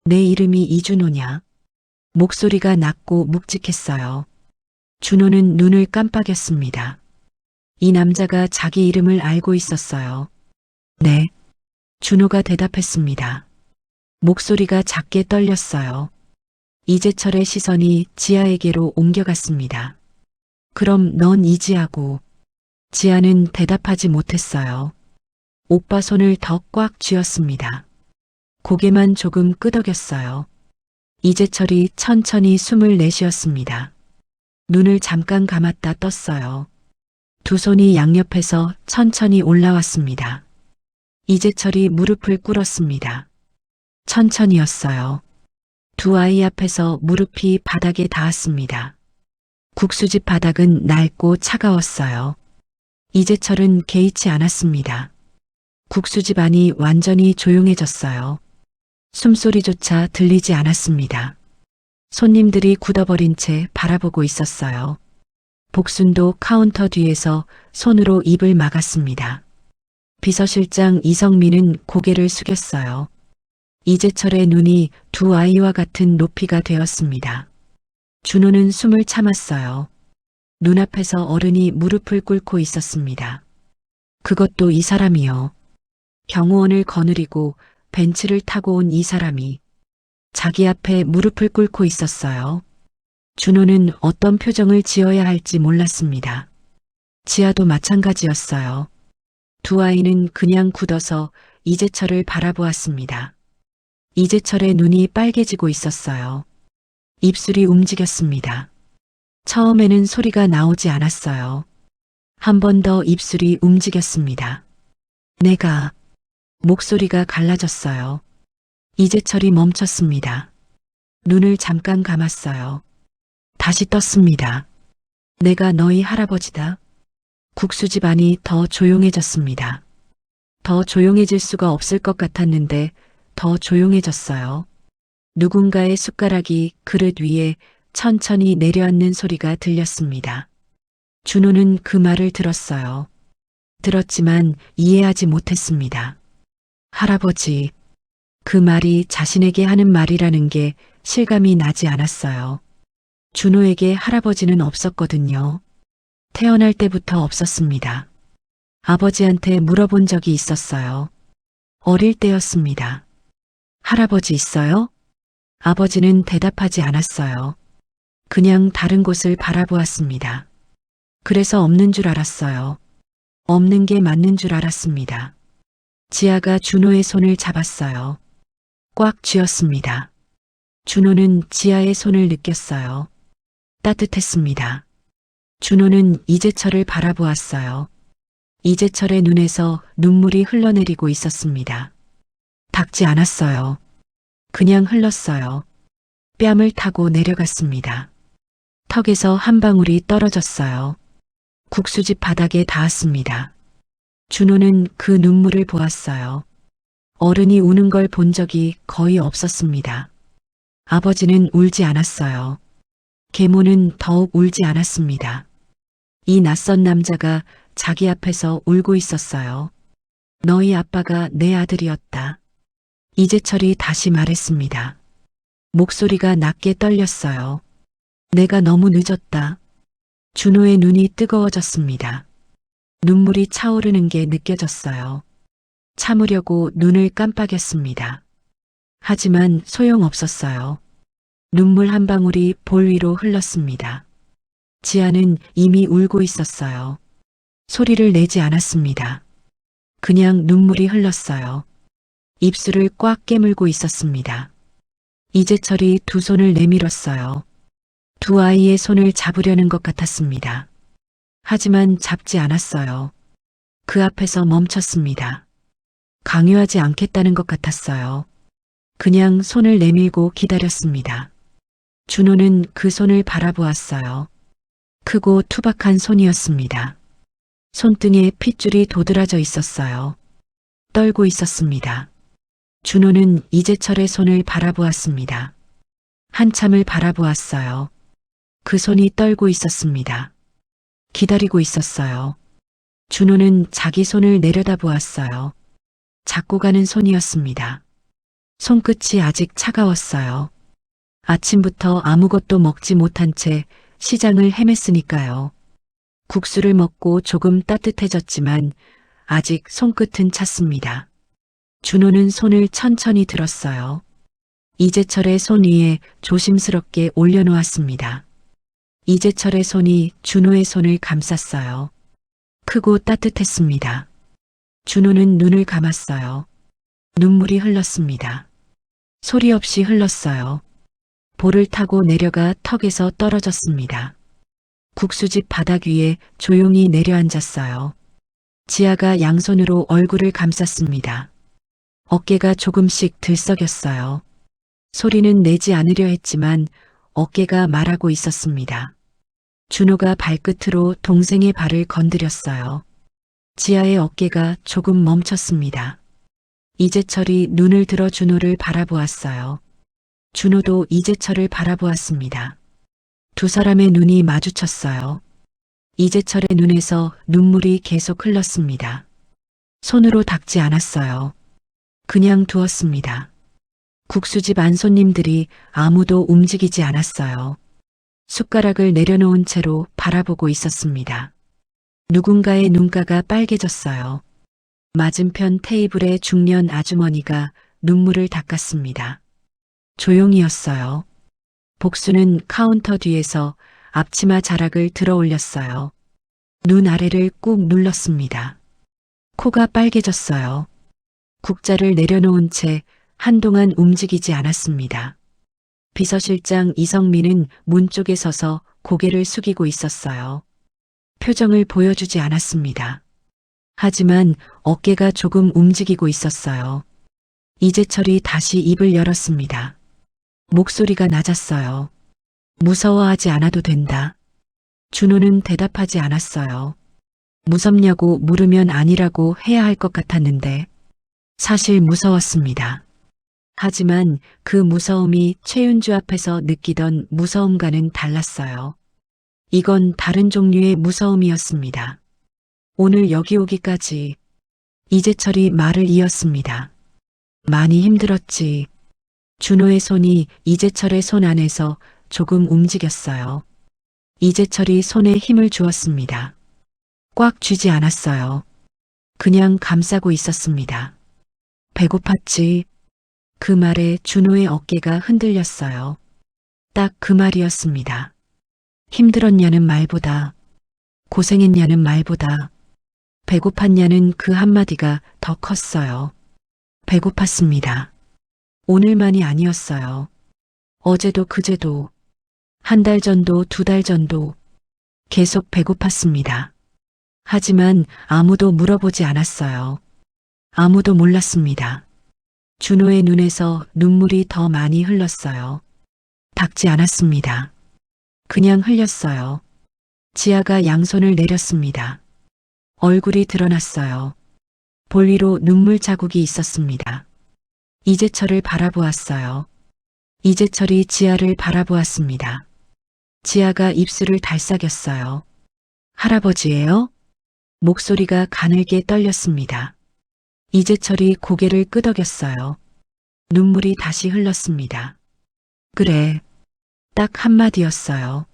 Speaker 1: 내 이름이 이준호냐? 목소리가 낮고 묵직했어요. 준호는 눈을 깜빡였습니다. 이 남자가 자기 이름을 알고 있었어요. 네. 준호가 대답했습니다. 목소리가 작게 떨렸어요. 이재철의 시선이 지아에게로 옮겨갔습니다. 그럼 넌 이지아고. 지아는 대답하지 못했어요. 오빠 손을 더 꽉 쥐었습니다. 고개만 조금 끄덕였어요. 이재철이 천천히 숨을 내쉬었습니다. 눈을 잠깐 감았다 떴어요. 두 손이 양옆에서 천천히 올라왔습니다. 이재철이 무릎을 꿇었습니다. 천천히였어요. 두 아이 앞에서 무릎이 바닥에 닿았습니다. 국수집 바닥은 낡고 차가웠어요. 이재철은 개의치 않았습니다. 국수집 안이 완전히 조용해졌어요. 숨소리조차 들리지 않았습니다. 손님들이 굳어버린 채 바라보고 있었어요. 복순도 카운터 뒤에서 손으로 입을 막았습니다. 비서실장 이성민은 고개를 숙였어요. 이재철의 눈이 두 아이와 같은 높이가 되었습니다. 준호는 숨을 참았어요. 눈앞에서 어른이 무릎을 꿇고 있었습니다. 그것도 이 사람이요. 경호원을 거느리고 벤츠를 타고 온 이 사람이 자기 앞에 무릎을 꿇고 있었어요. 준호는 어떤 표정을 지어야 할지 몰랐습니다. 지아도 마찬가지였어요. 두 아이는 그냥 굳어서 이재철을 바라보았습니다. 이재철의 눈이 빨개지고 있었어요. 입술이 움직였습니다. 처음에는 소리가 나오지 않았어요. 한 번 더 입술이 움직였습니다. 내가 목소리가 갈라졌어요. 이재철이 멈췄습니다. 눈을 잠깐 감았어요. 다시 떴습니다. 내가 너희 할아버지다. 국수집 안이 더 조용해졌습니다. 더 조용해질 수가 없을 것 같았는데 더 조용해졌어요. 누군가의 숟가락이 그릇 위에 천천히 내려앉는 소리가 들렸습니다. 준호는 그 말을 들었어요. 들었지만 이해하지 못했습니다. 할아버지, 그 말이 자신에게 하는 말이라는 게 실감이 나지 않았어요. 준호에게 할아버지는 없었거든요. 태어날 때부터 없었습니다. 아버지한테 물어본 적이 있었어요. 어릴 때였습니다. 할아버지 있어요? 아버지는 대답하지 않았어요. 그냥 다른 곳을 바라보았습니다. 그래서 없는 줄 알았어요. 없는 게 맞는 줄 알았습니다. 지아가 준호의 손을 잡았어요. 꽉 쥐었습니다. 준호는 지아의 손을 느꼈어요. 따뜻했습니다. 준호는 이재철을 바라보았어요. 이재철의 눈에서 눈물이 흘러내리고 있었습니다. 닦지 않았어요. 그냥 흘렀어요. 뺨을 타고 내려갔습니다. 턱에서 한 방울이 떨어졌어요. 국수집 바닥에 닿았습니다. 준호는 그 눈물을 보았어요. 어른이 우는 걸 본 적이 거의 없었습니다. 아버지는 울지 않았어요. 계모는 더욱 울지 않았습니다. 이 낯선 남자가 자기 앞에서 울고 있었어요. 너희 아빠가 내 아들이었다. 이재철이 다시 말했습니다. 목소리가 낮게 떨렸어요. 내가 너무 늦었다. 준호의 눈이 뜨거워졌습니다. 눈물이 차오르는 게 느껴졌어요. 참으려고 눈을 깜빡였습니다. 하지만 소용없었어요. 눈물 한 방울이 볼 위로 흘렀습니다. 지아는 이미 울고 있었어요. 소리를 내지 않았습니다. 그냥 눈물이 흘렀어요. 입술을 꽉 깨물고 있었습니다. 이재철이 두 손을 내밀었어요. 두 아이의 손을 잡으려는 것 같았습니다. 하지만 잡지 않았어요. 그 앞에서 멈췄습니다. 강요하지 않겠다는 것 같았어요. 그냥 손을 내밀고 기다렸습니다. 준호는 그 손을 바라보았어요. 크고 투박한 손이었습니다. 손등에 핏줄이 도드라져 있었어요. 떨고 있었습니다. 준호는 이재철의 손을 바라보았습니다. 한참을 바라보았어요. 그 손이 떨고 있었습니다. 기다리고 있었어요. 준호는 자기 손을 내려다보았어요. 작고 가는 손이었습니다. 손끝이 아직 차가웠어요. 아침부터 아무것도 먹지 못한 채 시장을 헤맸으니까요. 국수를 먹고 조금 따뜻해졌지만 아직 손끝은 찼습니다. 준호는 손을 천천히 들었어요. 이재철의 손 위에 조심스럽게 올려놓았습니다. 이재철의 손이 준호의 손을 감쌌어요. 크고 따뜻했습니다. 준호는 눈을 감았어요. 눈물이 흘렀습니다. 소리 없이 흘렀어요. 볼을 타고 내려가 턱에서 떨어졌습니다. 국수집 바닥 위에 조용히 내려앉았어요. 지아가 양손으로 얼굴을 감쌌습니다. 어깨가 조금씩 들썩였어요. 소리는 내지 않으려 했지만 어깨가 말하고 있었습니다. 준호가 발끝으로 동생의 발을 건드렸어요. 지아의 어깨가 조금 멈췄습니다. 이재철이 눈을 들어 준호를 바라보았어요. 준호도 이재철을 바라보았습니다. 두 사람의 눈이 마주쳤어요. 이재철의 눈에서 눈물이 계속 흘렀습니다. 손으로 닦지 않았어요. 그냥 두었습니다. 국수집 안 손님들이 아무도 움직이지 않았어요. 숟가락을 내려놓은 채로 바라보고 있었습니다. 누군가의 눈가가 빨개졌어요. 맞은편 테이블의 중년 아주머니가 눈물을 닦았습니다. 조용히였어요. 복수는 카운터 뒤에서 앞치마 자락을 들어 올렸어요. 눈 아래를 꾹 눌렀습니다. 코가 빨개졌어요. 국자를 내려놓은 채 한동안 움직이지 않았습니다. 비서실장 이성민은 문 쪽에 서서 고개를 숙이고 있었어요. 표정을 보여주지 않았습니다. 하지만 어깨가 조금 움직이고 있었어요. 이재철이 다시 입을 열었습니다. 목소리가 낮았어요. 무서워하지 않아도 된다. 준호는 대답하지 않았어요. 무섭냐고 물으면 아니라고 해야 할 것 같았는데 사실 무서웠습니다. 하지만 그 무서움이 최윤주 앞에서 느끼던 무서움과는 달랐어요. 이건 다른 종류의 무서움이었습니다. 오늘 여기 오기까지 이재철이 말을 이었습니다. 많이 힘들었지. 준호의 손이 이재철의 손 안에서 조금 움직였어요. 이재철이 손에 힘을 주었습니다. 꽉 쥐지 않았어요. 그냥 감싸고 있었습니다. 배고팠지. 그 말에 준호의 어깨가 흔들렸어요. 딱 그 말이었습니다. 힘들었냐는 말보다, 고생했냐는 말보다, 배고팠냐는 그 한마디가 더 컸어요. 배고팠습니다. 오늘만이 아니었어요. 어제도 그제도, 한 달 전도 두 달 전도 계속 배고팠습니다. 하지만 아무도 물어보지 않았어요. 아무도 몰랐습니다. 준호의 눈에서 눈물이 더 많이 흘렀어요. 닦지 않았습니다. 그냥 흘렸어요. 지아가 양손을 내렸습니다. 얼굴이 드러났어요. 볼 위로 눈물 자국이 있었습니다. 이재철을 바라보았어요. 이재철이 지아를 바라보았습니다. 지아가 입술을 달싹였어요. 할아버지예요? 목소리가 가늘게 떨렸습니다. 이재철이 고개를 끄덕였어요. 눈물이 다시 흘렀습니다. 그래. 딱 한마디였어요.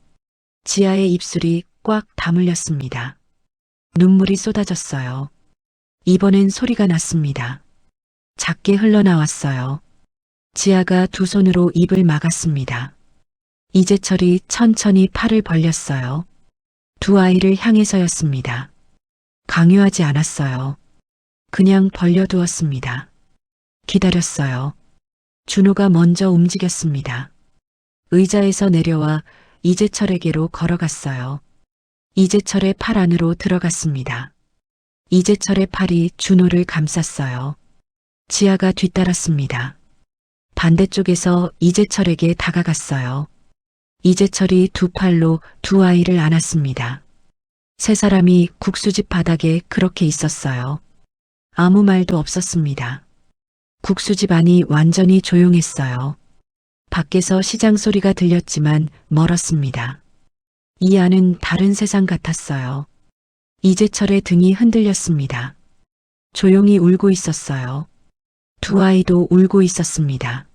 Speaker 1: 지아의 입술이 꽉 다물렸습니다. 눈물이 쏟아졌어요. 이번엔 소리가 났습니다. 작게 흘러나왔어요. 지아가 두 손으로 입을 막았습니다. 이재철이 천천히 팔을 벌렸어요. 두 아이를 향해서였습니다. 강요하지 않았어요. 그냥 벌려두었습니다. 기다렸어요. 준호가 먼저 움직였습니다. 의자에서 내려와 이재철에게로 걸어갔어요. 이재철의 팔 안으로 들어갔습니다. 이재철의 팔이 준호를 감쌌어요. 지아가 뒤따랐습니다. 반대쪽에서 이재철에게 다가갔어요. 이재철이 두 팔로 두 아이를 안았습니다. 세 사람이 국수집 바닥에 그렇게 있었어요. 아무 말도 없었습니다. 국수집 안이 완전히 조용했어요. 밖에서 시장 소리가 들렸지만 멀었습니다. 이 안은 다른 세상 같았어요. 이재철의 등이 흔들렸습니다. 조용히 울고 있었어요. 두 아이도 울고 있었습니다.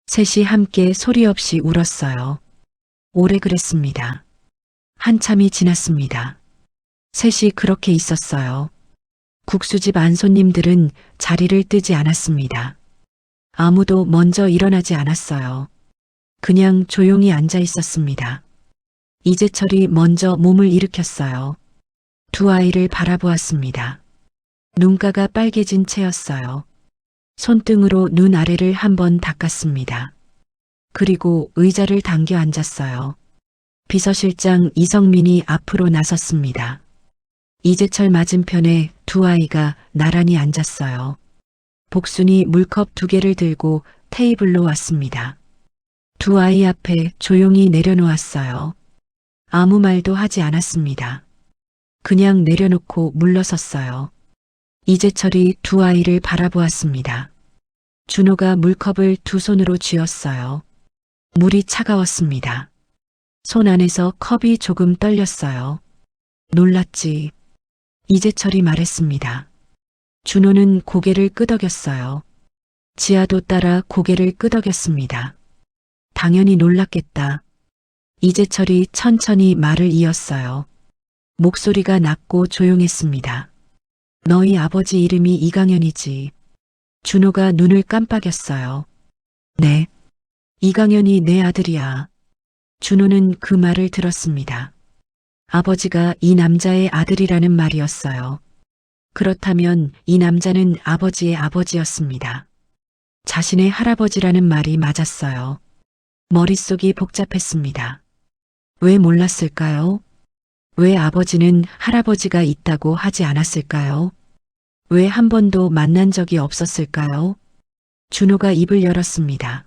Speaker 1: 셋이 함께 소리 없이 울었어요. 오래 그랬습니다. 한참이 지났습니다. 셋이 그렇게 있었어요. 국수집 안 손님들은 자리를 뜨지 않았습니다. 아무도 먼저 일어나지 않았어요. 그냥 조용히 앉아 있었습니다. 이재철이 먼저 몸을 일으켰어요. 두 아이를 바라보았습니다. 눈가가 빨개진 채였어요. 손등으로 눈 아래를 한번 닦았습니다. 그리고 의자를 당겨 앉았어요. 비서실장 이성민이 앞으로 나섰습니다. 이재철 맞은편에 두 아이가 나란히 앉았어요. 복순이 물컵 두 개를 들고 테이블로 왔습니다. 두 아이 앞에 조용히 내려놓았어요. 아무 말도 하지 않았습니다. 그냥 내려놓고 물러섰어요. 이재철이 두 아이를 바라보았습니다. 준호가 물컵을 두 손으로 쥐었어요. 물이 차가웠습니다. 손 안에서 컵이 조금 떨렸어요. 놀랐지. 이재철이 말했습니다. 준호는 고개를 끄덕였어요. 지아도 따라 고개를 끄덕였습니다. 당연히 놀랐겠다. 이재철이 천천히 말을 이었어요. 목소리가 낮고 조용했습니다. 너희 아버지 이름이 이강현이지. 준호가 눈을 깜빡였어요. 네. 이강현이 내 아들이야. 준호는 그 말을 들었습니다. 아버지가 이 남자의 아들이라는 말이었어요. 그렇다면 이 남자는 아버지의 아버지였습니다. 자신의 할아버지라는 말이 맞았어요. 머릿속이 복잡했습니다. 왜 몰랐을까요? 왜 아버지는 할아버지가 있다고 하지 않았을까요? 왜 한 번도 만난 적이 없었을까요? 준호가 입을 열었습니다.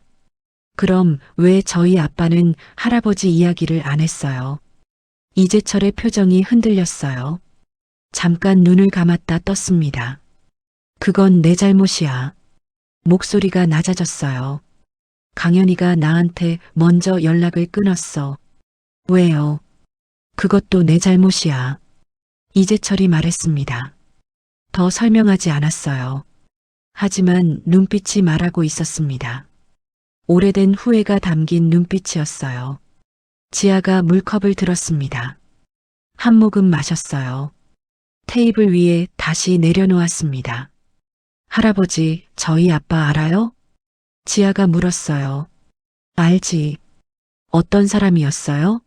Speaker 1: 그럼 왜 저희 아빠는 할아버지 이야기를 안 했어요? 이재철의 표정이 흔들렸어요. 잠깐 눈을 감았다 떴습니다. 그건 내 잘못이야. 목소리가 낮아졌어요. 강연이가 나한테 먼저 연락을 끊었어. 왜요? 그것도 내 잘못이야. 이재철이 말했습니다. 더 설명하지 않았어요. 하지만 눈빛이 말하고 있었습니다. 오래된 후회가 담긴 눈빛이었어요. 지아가 물컵을 들었습니다. 한 모금 마셨어요. 테이블 위에 다시 내려놓았습니다. 할아버지, 저희 아빠 알아요? 지아가 물었어요. 알지. 어떤 사람이었어요?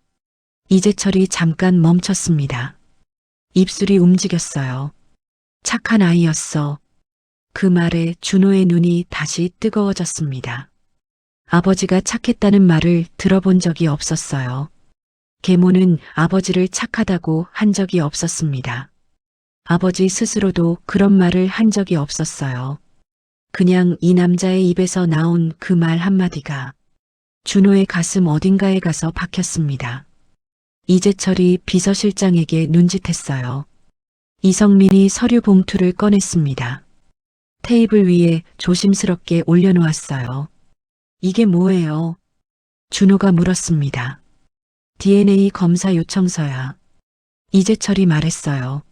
Speaker 1: 이재철이 잠깐 멈췄습니다. 입술이 움직였어요. 착한 아이였어. 그 말에 준호의 눈이 다시 뜨거워졌습니다. 아버지가 착했다는 말을 들어본 적이 없었어요. 계모는 아버지를 착하다고 한 적이 없었습니다. 아버지 스스로도 그런 말을 한 적이 없었어요. 그냥 이 남자의 입에서 나온 그 말 한마디가 준호의 가슴 어딘가에 가서 박혔습니다. 이재철이 비서실장에게 눈짓했어요. 이성민이 서류 봉투를 꺼냈습니다. 테이블 위에 조심스럽게 올려놓았어요. 이게 뭐예요? 준호가 물었습니다. DNA 검사 요청서야. 이재철이 말했어요.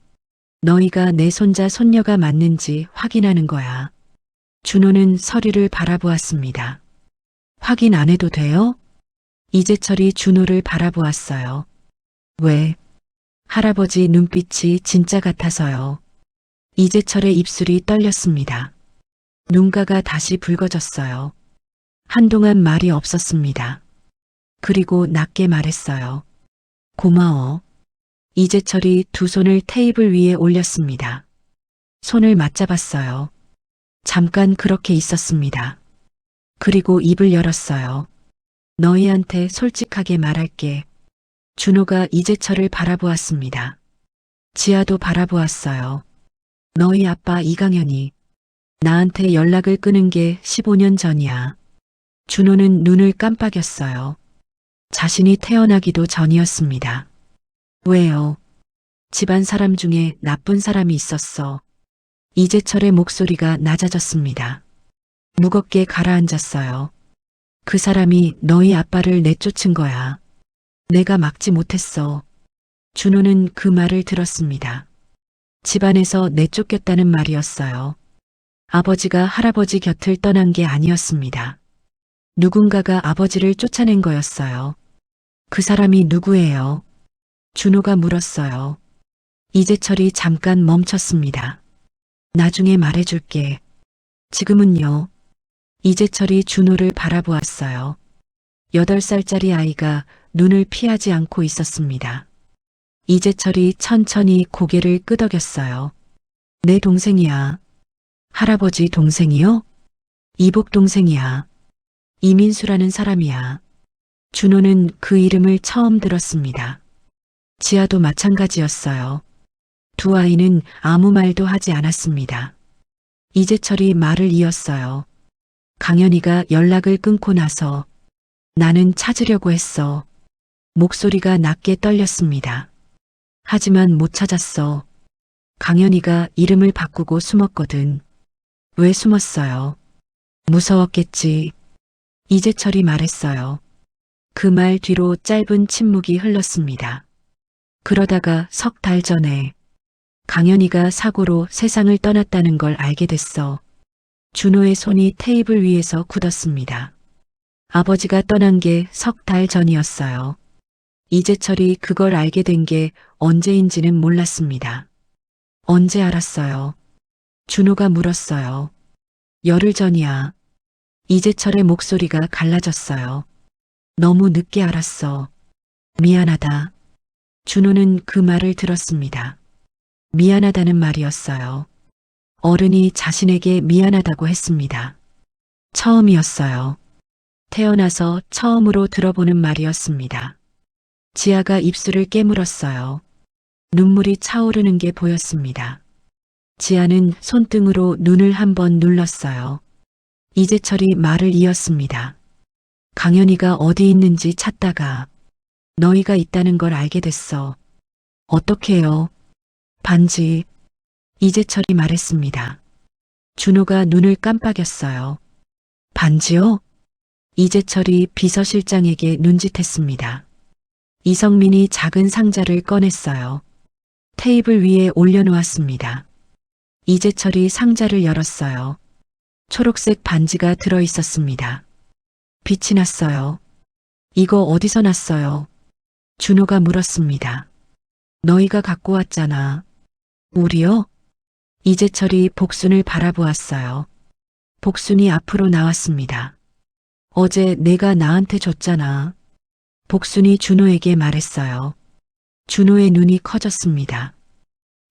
Speaker 1: 너희가 내 손자 손녀가 맞는지 확인하는 거야. 준호는 서류를 바라보았습니다. 확인 안 해도 돼요? 이재철이 준호를 바라보았어요. 왜? 할아버지 눈빛이 진짜 같아서요. 이재철의 입술이 떨렸습니다. 눈가가 다시 붉어졌어요. 한동안 말이 없었습니다. 그리고 낮게 말했어요. 고마워. 이재철이 두 손을 테이블 위에 올렸습니다. 손을 맞잡았어요. 잠깐 그렇게 있었습니다. 그리고 입을 열었어요. 너희한테 솔직하게 말할게. 준호가 이재철을 바라보았습니다. 지아도 바라보았어요. 너희 아빠 이강현이 나한테 연락을 끊은 게 15년 전이야. 준호는 눈을 깜빡였어요. 자신이 태어나기도 전이었습니다. 왜요? 집안 사람 중에 나쁜 사람이 있었어. 이재철의 목소리가 낮아졌습니다. 무겁게 가라앉았어요. 그 사람이 너희 아빠를 내쫓은 거야. 내가 막지 못했어. 준호는 그 말을 들었습니다. 집안에서 내쫓겼다는 말이었어요. 아버지가 할아버지 곁을 떠난 게 아니었습니다. 누군가가 아버지를 쫓아낸 거였어요. 그 사람이 누구예요? 준호가 물었어요. 이재철이 잠깐 멈췄습니다. 나중에 말해줄게. 지금은요. 이재철이 준호를 바라보았어요. 8살짜리 아이가 눈을 피하지 않고 있었습니다. 이재철이 천천히 고개를 끄덕였어요. 내 동생이야. 할아버지 동생이요? 이복 동생이야. 이민수라는 사람이야. 준호는 그 이름을 처음 들었습니다. 지아도 마찬가지였어요. 두 아이는 아무 말도 하지 않았습니다. 이재철이 말을 이었어요. 강연이가 연락을 끊고 나서 나는 찾으려고 했어. 목소리가 낮게 떨렸습니다. 하지만 못 찾았어. 강연이가 이름을 바꾸고 숨었거든. 왜 숨었어요? 무서웠겠지. 이재철이 말했어요. 그 말 뒤로 짧은 침묵이 흘렀습니다. 그러다가 석 달 전에 강연이가 사고로 세상을 떠났다는 걸 알게 됐어. 준호의 손이 테이블 위에서 굳었습니다. 아버지가 떠난 게 석 달 전이었어요. 이재철이 그걸 알게 된 게 언제인지는 몰랐습니다. 언제 알았어요? 준호가 물었어요. 열흘 전이야. 이재철의 목소리가 갈라졌어요. 너무 늦게 알았어. 미안하다. 준호는 그 말을 들었습니다. 미안하다는 말이었어요. 어른이 자신에게 미안하다고 했습니다. 처음이었어요. 태어나서 처음으로 들어보는 말이었습니다. 지아가 입술을 깨물었어요. 눈물이 차오르는 게 보였습니다. 지아는 손등으로 눈을 한번 눌렀어요. 이재철이 말을 이었습니다. 강현이가 어디 있는지 찾다가 너희가 있다는 걸 알게 됐어. 어떻게요? 반지. 이재철이 말했습니다. 준호가 눈을 깜빡였어요. 반지요? 이재철이 비서실장에게 눈짓했습니다. 이성민이 작은 상자를 꺼냈어요. 테이블 위에 올려놓았습니다. 이재철이 상자를 열었어요. 초록색 반지가 들어 있었습니다. 빛이 났어요. 이거 어디서 났어요? 준호가 물었습니다. 너희가 갖고 왔잖아. 우리요? 이재철이 복순을 바라보았어요. 복순이 앞으로 나왔습니다. 어제 내가 나한테 줬잖아. 복순이 준호에게 말했어요. 준호의 눈이 커졌습니다.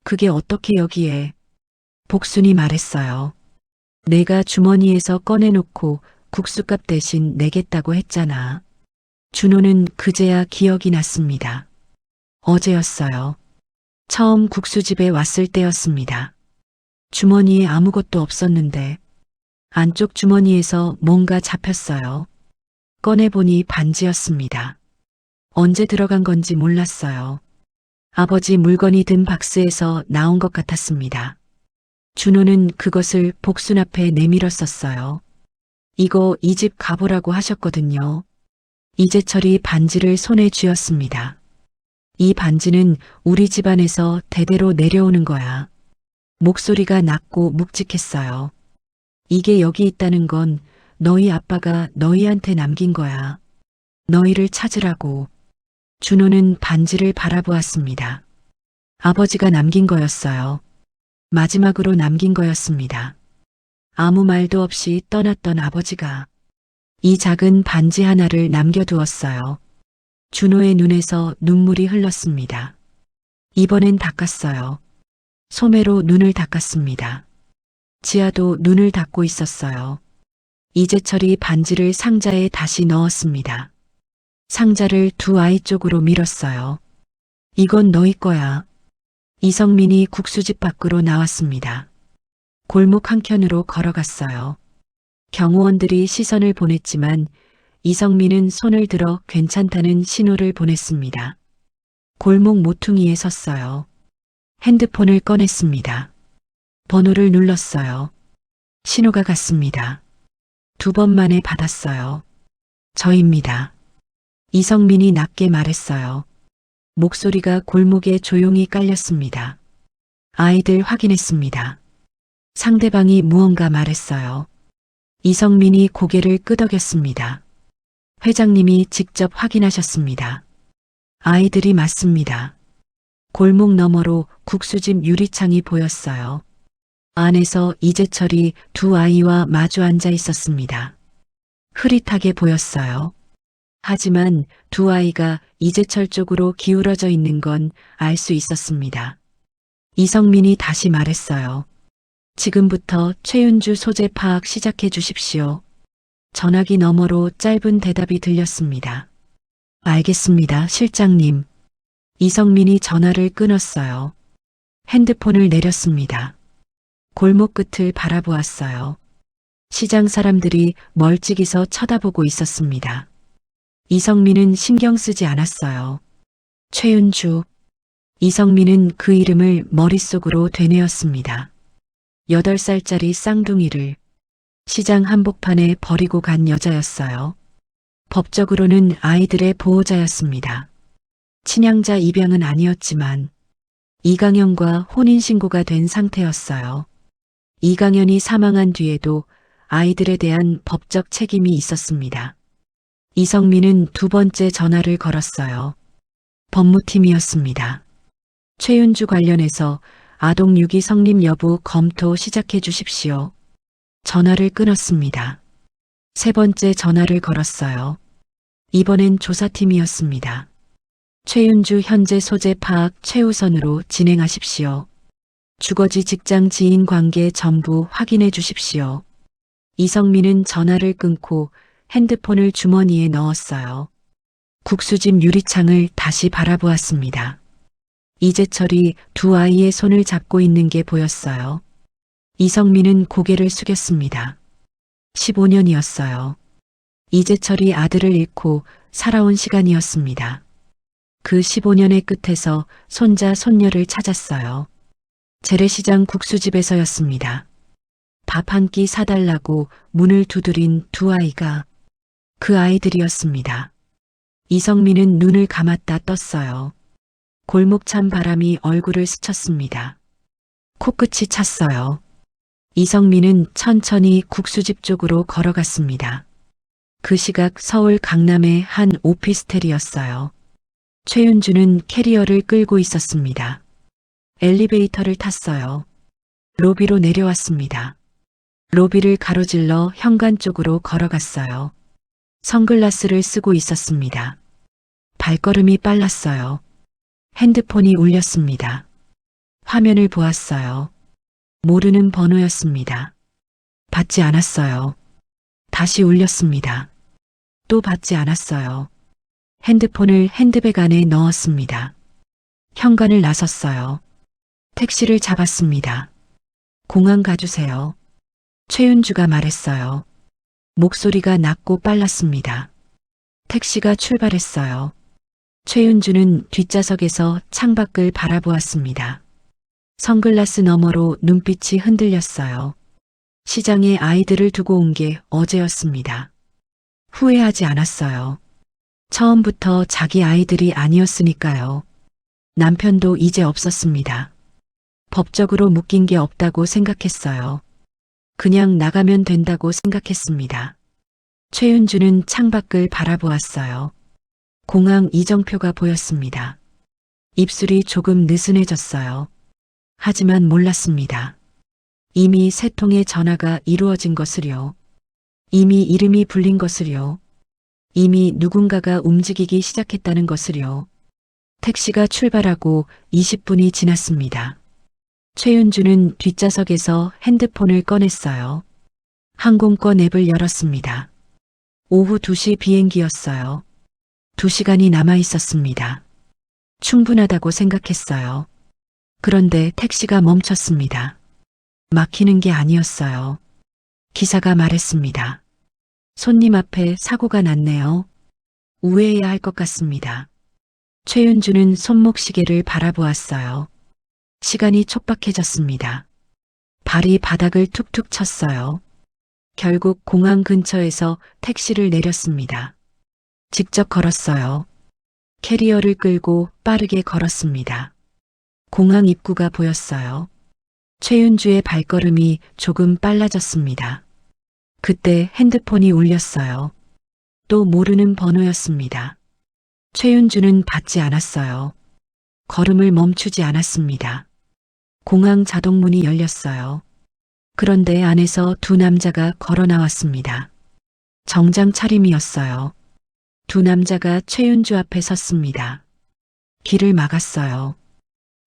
Speaker 1: 그게 어떻게 여기에? 복순이 말했어요. 내가 주머니에서 꺼내놓고 국수값 대신 내겠다고 했잖아. 준호는 그제야 기억이 났습니다. 어제였어요. 처음 국수집에 왔을 때였습니다. 주머니에 아무것도 없었는데 안쪽 주머니에서 뭔가 잡혔어요. 꺼내보니 반지였습니다. 언제 들어간 건지 몰랐어요. 아버지 물건이 든 박스에서 나온 것 같았습니다. 준호는 그것을 복순 앞에 내밀었었어요. 이거 이 집 가보라고 하셨거든요. 이재철이 반지를 손에 쥐었습니다. 이 반지는 우리 집안에서 대대로 내려오는 거야. 목소리가 낮고 묵직했어요. 이게 여기 있다는 건 너희 아빠가 너희한테 남긴 거야. 너희를 찾으라고. 준호는 반지를 바라보았습니다. 아버지가 남긴 거였어요. 마지막으로 남긴 거였습니다. 아무 말도 없이 떠났던 아버지가 이 작은 반지 하나를 남겨두었어요. 준호의 눈에서 눈물이 흘렀습니다. 이번엔 닦았어요. 소매로 눈을 닦았습니다. 지아도 눈을 닦고 있었어요. 이재철이 반지를 상자에 다시 넣었습니다. 상자를 두 아이 쪽으로 밀었어요. 이건 너희 거야. 이성민이 국수집 밖으로 나왔습니다. 골목 한켠으로 걸어갔어요. 경호원들이 시선을 보냈지만 이성민은 손을 들어 괜찮다는 신호를 보냈습니다. 골목 모퉁이에 섰어요. 핸드폰을 꺼냈습니다. 번호를 눌렀어요. 신호가 갔습니다. 두 번 만에 받았어요. 저입니다. 이성민이 낮게 말했어요. 목소리가 골목에 조용히 깔렸습니다. 아이들 확인했습니다. 상대방이 무언가 말했어요. 이성민이 고개를 끄덕였습니다. 회장님이 직접 확인하셨습니다. 아이들이 맞습니다. 골목 너머로 국수집 유리창이 보였어요. 안에서 이재철이 두 아이와 마주 앉아 있었습니다. 흐릿하게 보였어요. 하지만 두 아이가 이재철 쪽으로 기울어져 있는 건 알 수 있었습니다. 이성민이 다시 말했어요. 지금부터 최윤주 소재 파악 시작해 주십시오. 전화기 너머로 짧은 대답이 들렸습니다. 알겠습니다, 실장님. 이성민이 전화를 끊었어요. 핸드폰을 내렸습니다. 골목 끝을 바라보았어요. 시장 사람들이 멀찍이서 쳐다보고 있었습니다. 이성민은 신경 쓰지 않았어요. 최윤주. 이성민은 그 이름을 머릿속으로 되뇌었습니다. 8살짜리 쌍둥이를 시장 한복판에 버리고 간 여자였어요. 법적으로는 아이들의 보호자였습니다. 친양자 입양은 아니었지만 이강현과 혼인신고가 된 상태였어요. 이강현이 사망한 뒤에도 아이들에 대한 법적 책임이 있었습니다. 이성민은 두 번째 전화를 걸었어요. 법무팀이었습니다. 최윤주 관련해서 아동 유기 성립 여부 검토 시작해 주십시오. 전화를 끊었습니다. 세 번째 전화를 걸었어요. 이번엔 조사팀이었습니다. 최윤주 현재 소재 파악 최우선으로 진행하십시오. 주거지 직장 지인 관계 전부 확인해 주십시오. 이성민은 전화를 끊고 핸드폰을 주머니에 넣었어요. 국수집 유리창을 다시 바라보았습니다. 이재철이 두 아이의 손을 잡고 있는 게 보였어요. 이성민은 고개를 숙였습니다. 15년이었어요. 이재철이 아들을 잃고 살아온 시간이었습니다. 그 15년의 끝에서 손자 손녀를 찾았어요. 재래시장 국수집에서였습니다. 밥 한 끼 사달라고 문을 두드린 두 아이가 그 아이들이었습니다. 이성민은 눈을 감았다 떴어요. 골목 찬 바람이 얼굴을 스쳤습니다. 코끝이 찼어요. 이성민은 천천히 국수집 쪽으로 걸어갔습니다. 그 시각 서울 강남의 한 오피스텔이었어요. 최윤주는 캐리어를 끌고 있었습니다. 엘리베이터를 탔어요. 로비로 내려왔습니다. 로비를 가로질러 현관 쪽으로 걸어갔어요. 선글라스를 쓰고 있었습니다. 발걸음이 빨랐어요. 핸드폰이 울렸습니다. 화면을 보았어요. 모르는 번호였습니다. 받지 않았어요. 다시 울렸습니다. 또 받지 않았어요. 핸드폰을 핸드백 안에 넣었습니다. 현관을 나섰어요. 택시를 잡았습니다. 공항 가주세요. 최윤주가 말했어요. 목소리가 낮고 빨랐습니다. 택시가 출발했어요. 최윤주는 뒷좌석에서 창밖을 바라보았습니다. 선글라스 너머로 눈빛이 흔들렸어요. 시장에 아이들을 두고 온 게 어제였습니다. 후회하지 않았어요. 처음부터 자기 아이들이 아니었으니까요. 남편도 이제 없었습니다. 법적으로 묶인 게 없다고 생각했어요. 그냥 나가면 된다고 생각했습니다. 최윤주는 창밖을 바라보았어요. 공항 이정표가 보였습니다. 입술이 조금 느슨해졌어요. 하지만 몰랐습니다. 이미 세 통의 전화가 이루어진 것을요. 이미 이름이 불린 것을요. 이미 누군가가 움직이기 시작했다는 것을요. 택시가 출발하고 20분이 지났습니다. 최윤주는 뒷좌석에서 핸드폰을 꺼냈어요. 항공권 앱을 열었습니다. 오후 2시 비행기였어요. 2시간이 남아 있었습니다. 충분하다고 생각했어요. 그런데 택시가 멈췄습니다. 막히는 게 아니었어요. 기사가 말했습니다. 손님 앞에 사고가 났네요. 우회해야 할 것 같습니다. 최윤주는 손목시계를 바라보았어요. 시간이 촉박해졌습니다. 발이 바닥을 툭툭 쳤어요. 결국 공항 근처에서 택시를 내렸습니다. 직접 걸었어요. 캐리어를 끌고 빠르게 걸었습니다. 공항 입구가 보였어요. 최윤주의 발걸음이 조금 빨라졌습니다. 그때 핸드폰이 울렸어요. 또 모르는 번호였습니다. 최윤주는 받지 않았어요. 걸음을 멈추지 않았습니다. 공항 자동문이 열렸어요. 그런데 안에서 두 남자가 걸어 나왔습니다. 정장 차림이었어요. 두 남자가 최윤주 앞에 섰습니다. 길을 막았어요.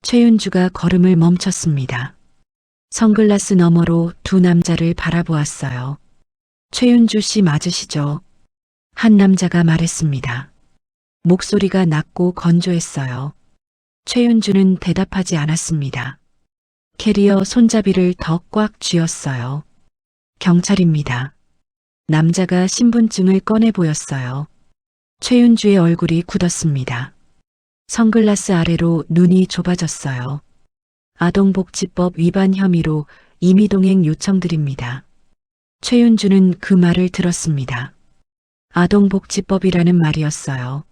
Speaker 1: 최윤주가 걸음을 멈췄습니다. 선글라스 너머로 두 남자를 바라보았어요. 최윤주 씨 맞으시죠? 한 남자가 말했습니다. 목소리가 낮고 건조했어요. 최윤주는 대답하지 않았습니다. 캐리어 손잡이를 더 꽉 쥐었어요. 경찰입니다. 남자가 신분증을 꺼내 보였어요. 최윤주의 얼굴이 굳었습니다. 선글라스 아래로 눈이 좁아졌어요. 아동복지법 위반 혐의로 임의동행 요청드립니다. 최윤주는 그 말을 들었습니다. 아동복지법이라는 말이었어요.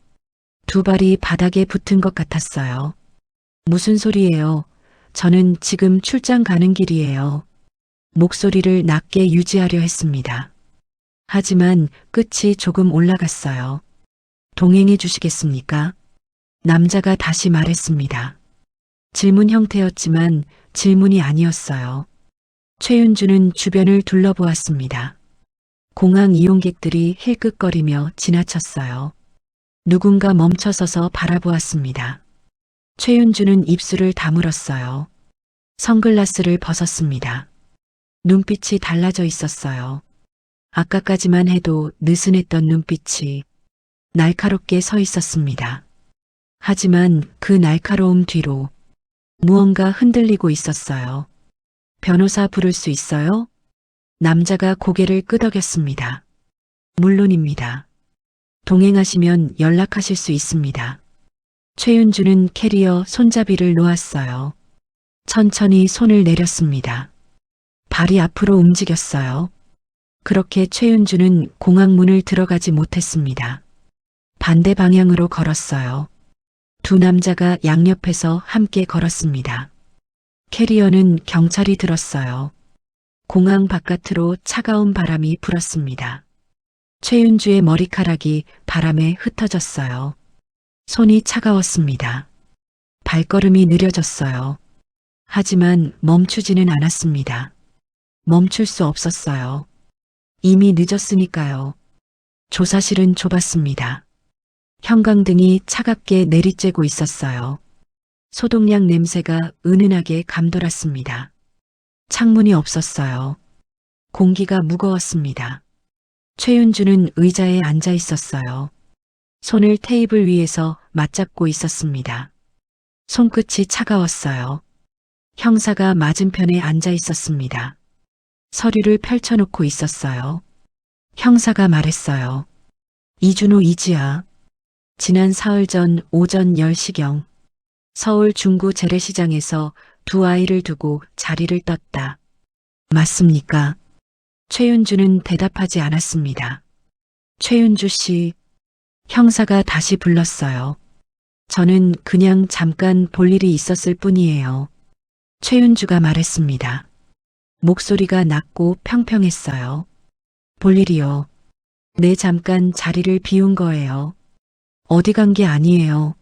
Speaker 1: 두 발이 바닥에 붙은 것 같았어요. 무슨 소리예요? 저는 지금 출장 가는 길이에요. 목소리를 낮게 유지하려 했습니다. 하지만 끝이 조금 올라갔어요. 동행해 주시겠습니까? 남자가 다시 말했습니다. 질문 형태였지만 질문이 아니었어요. 최윤주는 주변을 둘러보았습니다. 공항 이용객들이 힐끗거리며 지나쳤어요. 누군가 멈춰서서 바라보았습니다. 최윤주는 입술을 다물었어요. 선글라스를 벗었습니다. 눈빛이 달라져 있었어요. 아까까지만 해도 느슨했던 눈빛이 날카롭게 서 있었습니다. 하지만 그 날카로움 뒤로 무언가 흔들리고 있었어요. 변호사 부를 수 있어요? 남자가 고개를 끄덕였습니다. 물론입니다. 동행하시면 연락하실 수 있습니다. 최윤주는 캐리어 손잡이를 놓았어요. 천천히 손을 내렸습니다. 발이 앞으로 움직였어요. 그렇게 최윤주는 공항문을 들어가지 못했습니다. 반대 방향으로 걸었어요. 두 남자가 양옆에서 함께 걸었습니다. 캐리어는 경찰이 들었어요. 공항 바깥으로 차가운 바람이 불었습니다. 최윤주의 머리카락이 바람에 흩어졌어요. 손이 차가웠습니다. 발걸음이 느려졌어요. 하지만 멈추지는 않았습니다. 멈출 수 없었어요. 이미 늦었으니까요. 조사실은 좁았습니다. 형광등이 차갑게 내리쬐고 있었어요. 소독약 냄새가 은은하게 감돌았습니다. 창문이 없었어요. 공기가 무거웠습니다. 최윤주는 의자에 앉아 있었어요. 손을 테이블 위에서 맞잡고 있었습니다. 손끝이 차가웠어요. 형사가 맞은편에 앉아 있었습니다. 서류를 펼쳐놓고 있었어요. 형사가 말했어요. 이준호 이지아. 지난 사흘 전 오전 10시경 서울 중구 재래시장에서 두 아이를 두고 자리를 떴다. 맞습니까? 최윤주는 대답하지 않았습니다. 최윤주 씨, 형사가 다시 불렀어요. 저는 그냥 잠깐 볼 일이 있었을 뿐이에요. 최윤주가 말했습니다. 목소리가 낮고 평평했어요. 볼 일이요. 네, 잠깐 자리를 비운 거예요. 어디 간 게 아니에요.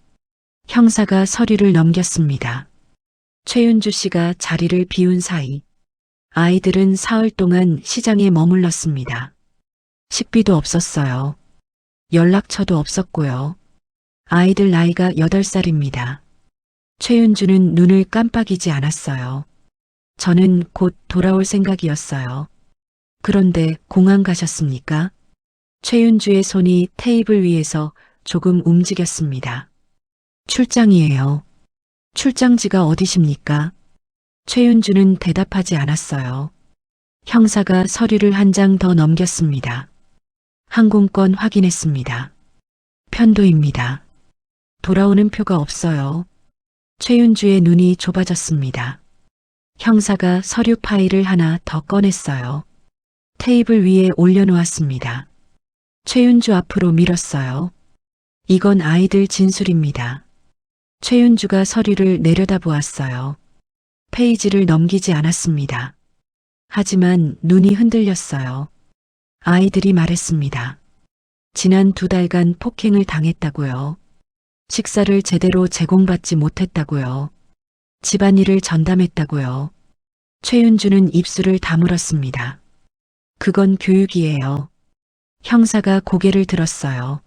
Speaker 1: 형사가 서류를 넘겼습니다. 최윤주 씨가 자리를 비운 사이 아이들은 사흘 동안 시장에 머물렀습니다. 식비도 없었어요. 연락처도 없었고요. 아이들 나이가 8살입니다. 최윤주는 눈을 깜빡이지 않았어요. 저는 곧 돌아올 생각이었어요. 그런데 공항 가셨습니까? 최윤주의 손이 테이블 위에서 조금 움직였습니다. 출장이에요. 출장지가 어디십니까? 최윤주는 대답하지 않았어요. 형사가 서류를 한 장 더 넘겼습니다. 항공권 확인했습니다. 편도입니다. 돌아오는 표가 없어요. 최윤주의 눈이 좁아졌습니다. 형사가 서류 파일을 하나 더 꺼냈어요. 테이블 위에 올려놓았습니다. 최윤주 앞으로 밀었어요. 이건 아이들 진술입니다. 최윤주가 서류를 내려다보았어요. 페이지를 넘기지 않았습니다. 하지만 눈이 흔들렸어요. 아이들이 말했습니다. 지난 2달간 폭행을 당했다고요. 식사를 제대로 제공받지 못했다고요. 집안일을 전담했다고요. 최윤주는 입술을 다물었습니다. 그건 교육이에요. 형사가 고개를 들었어요.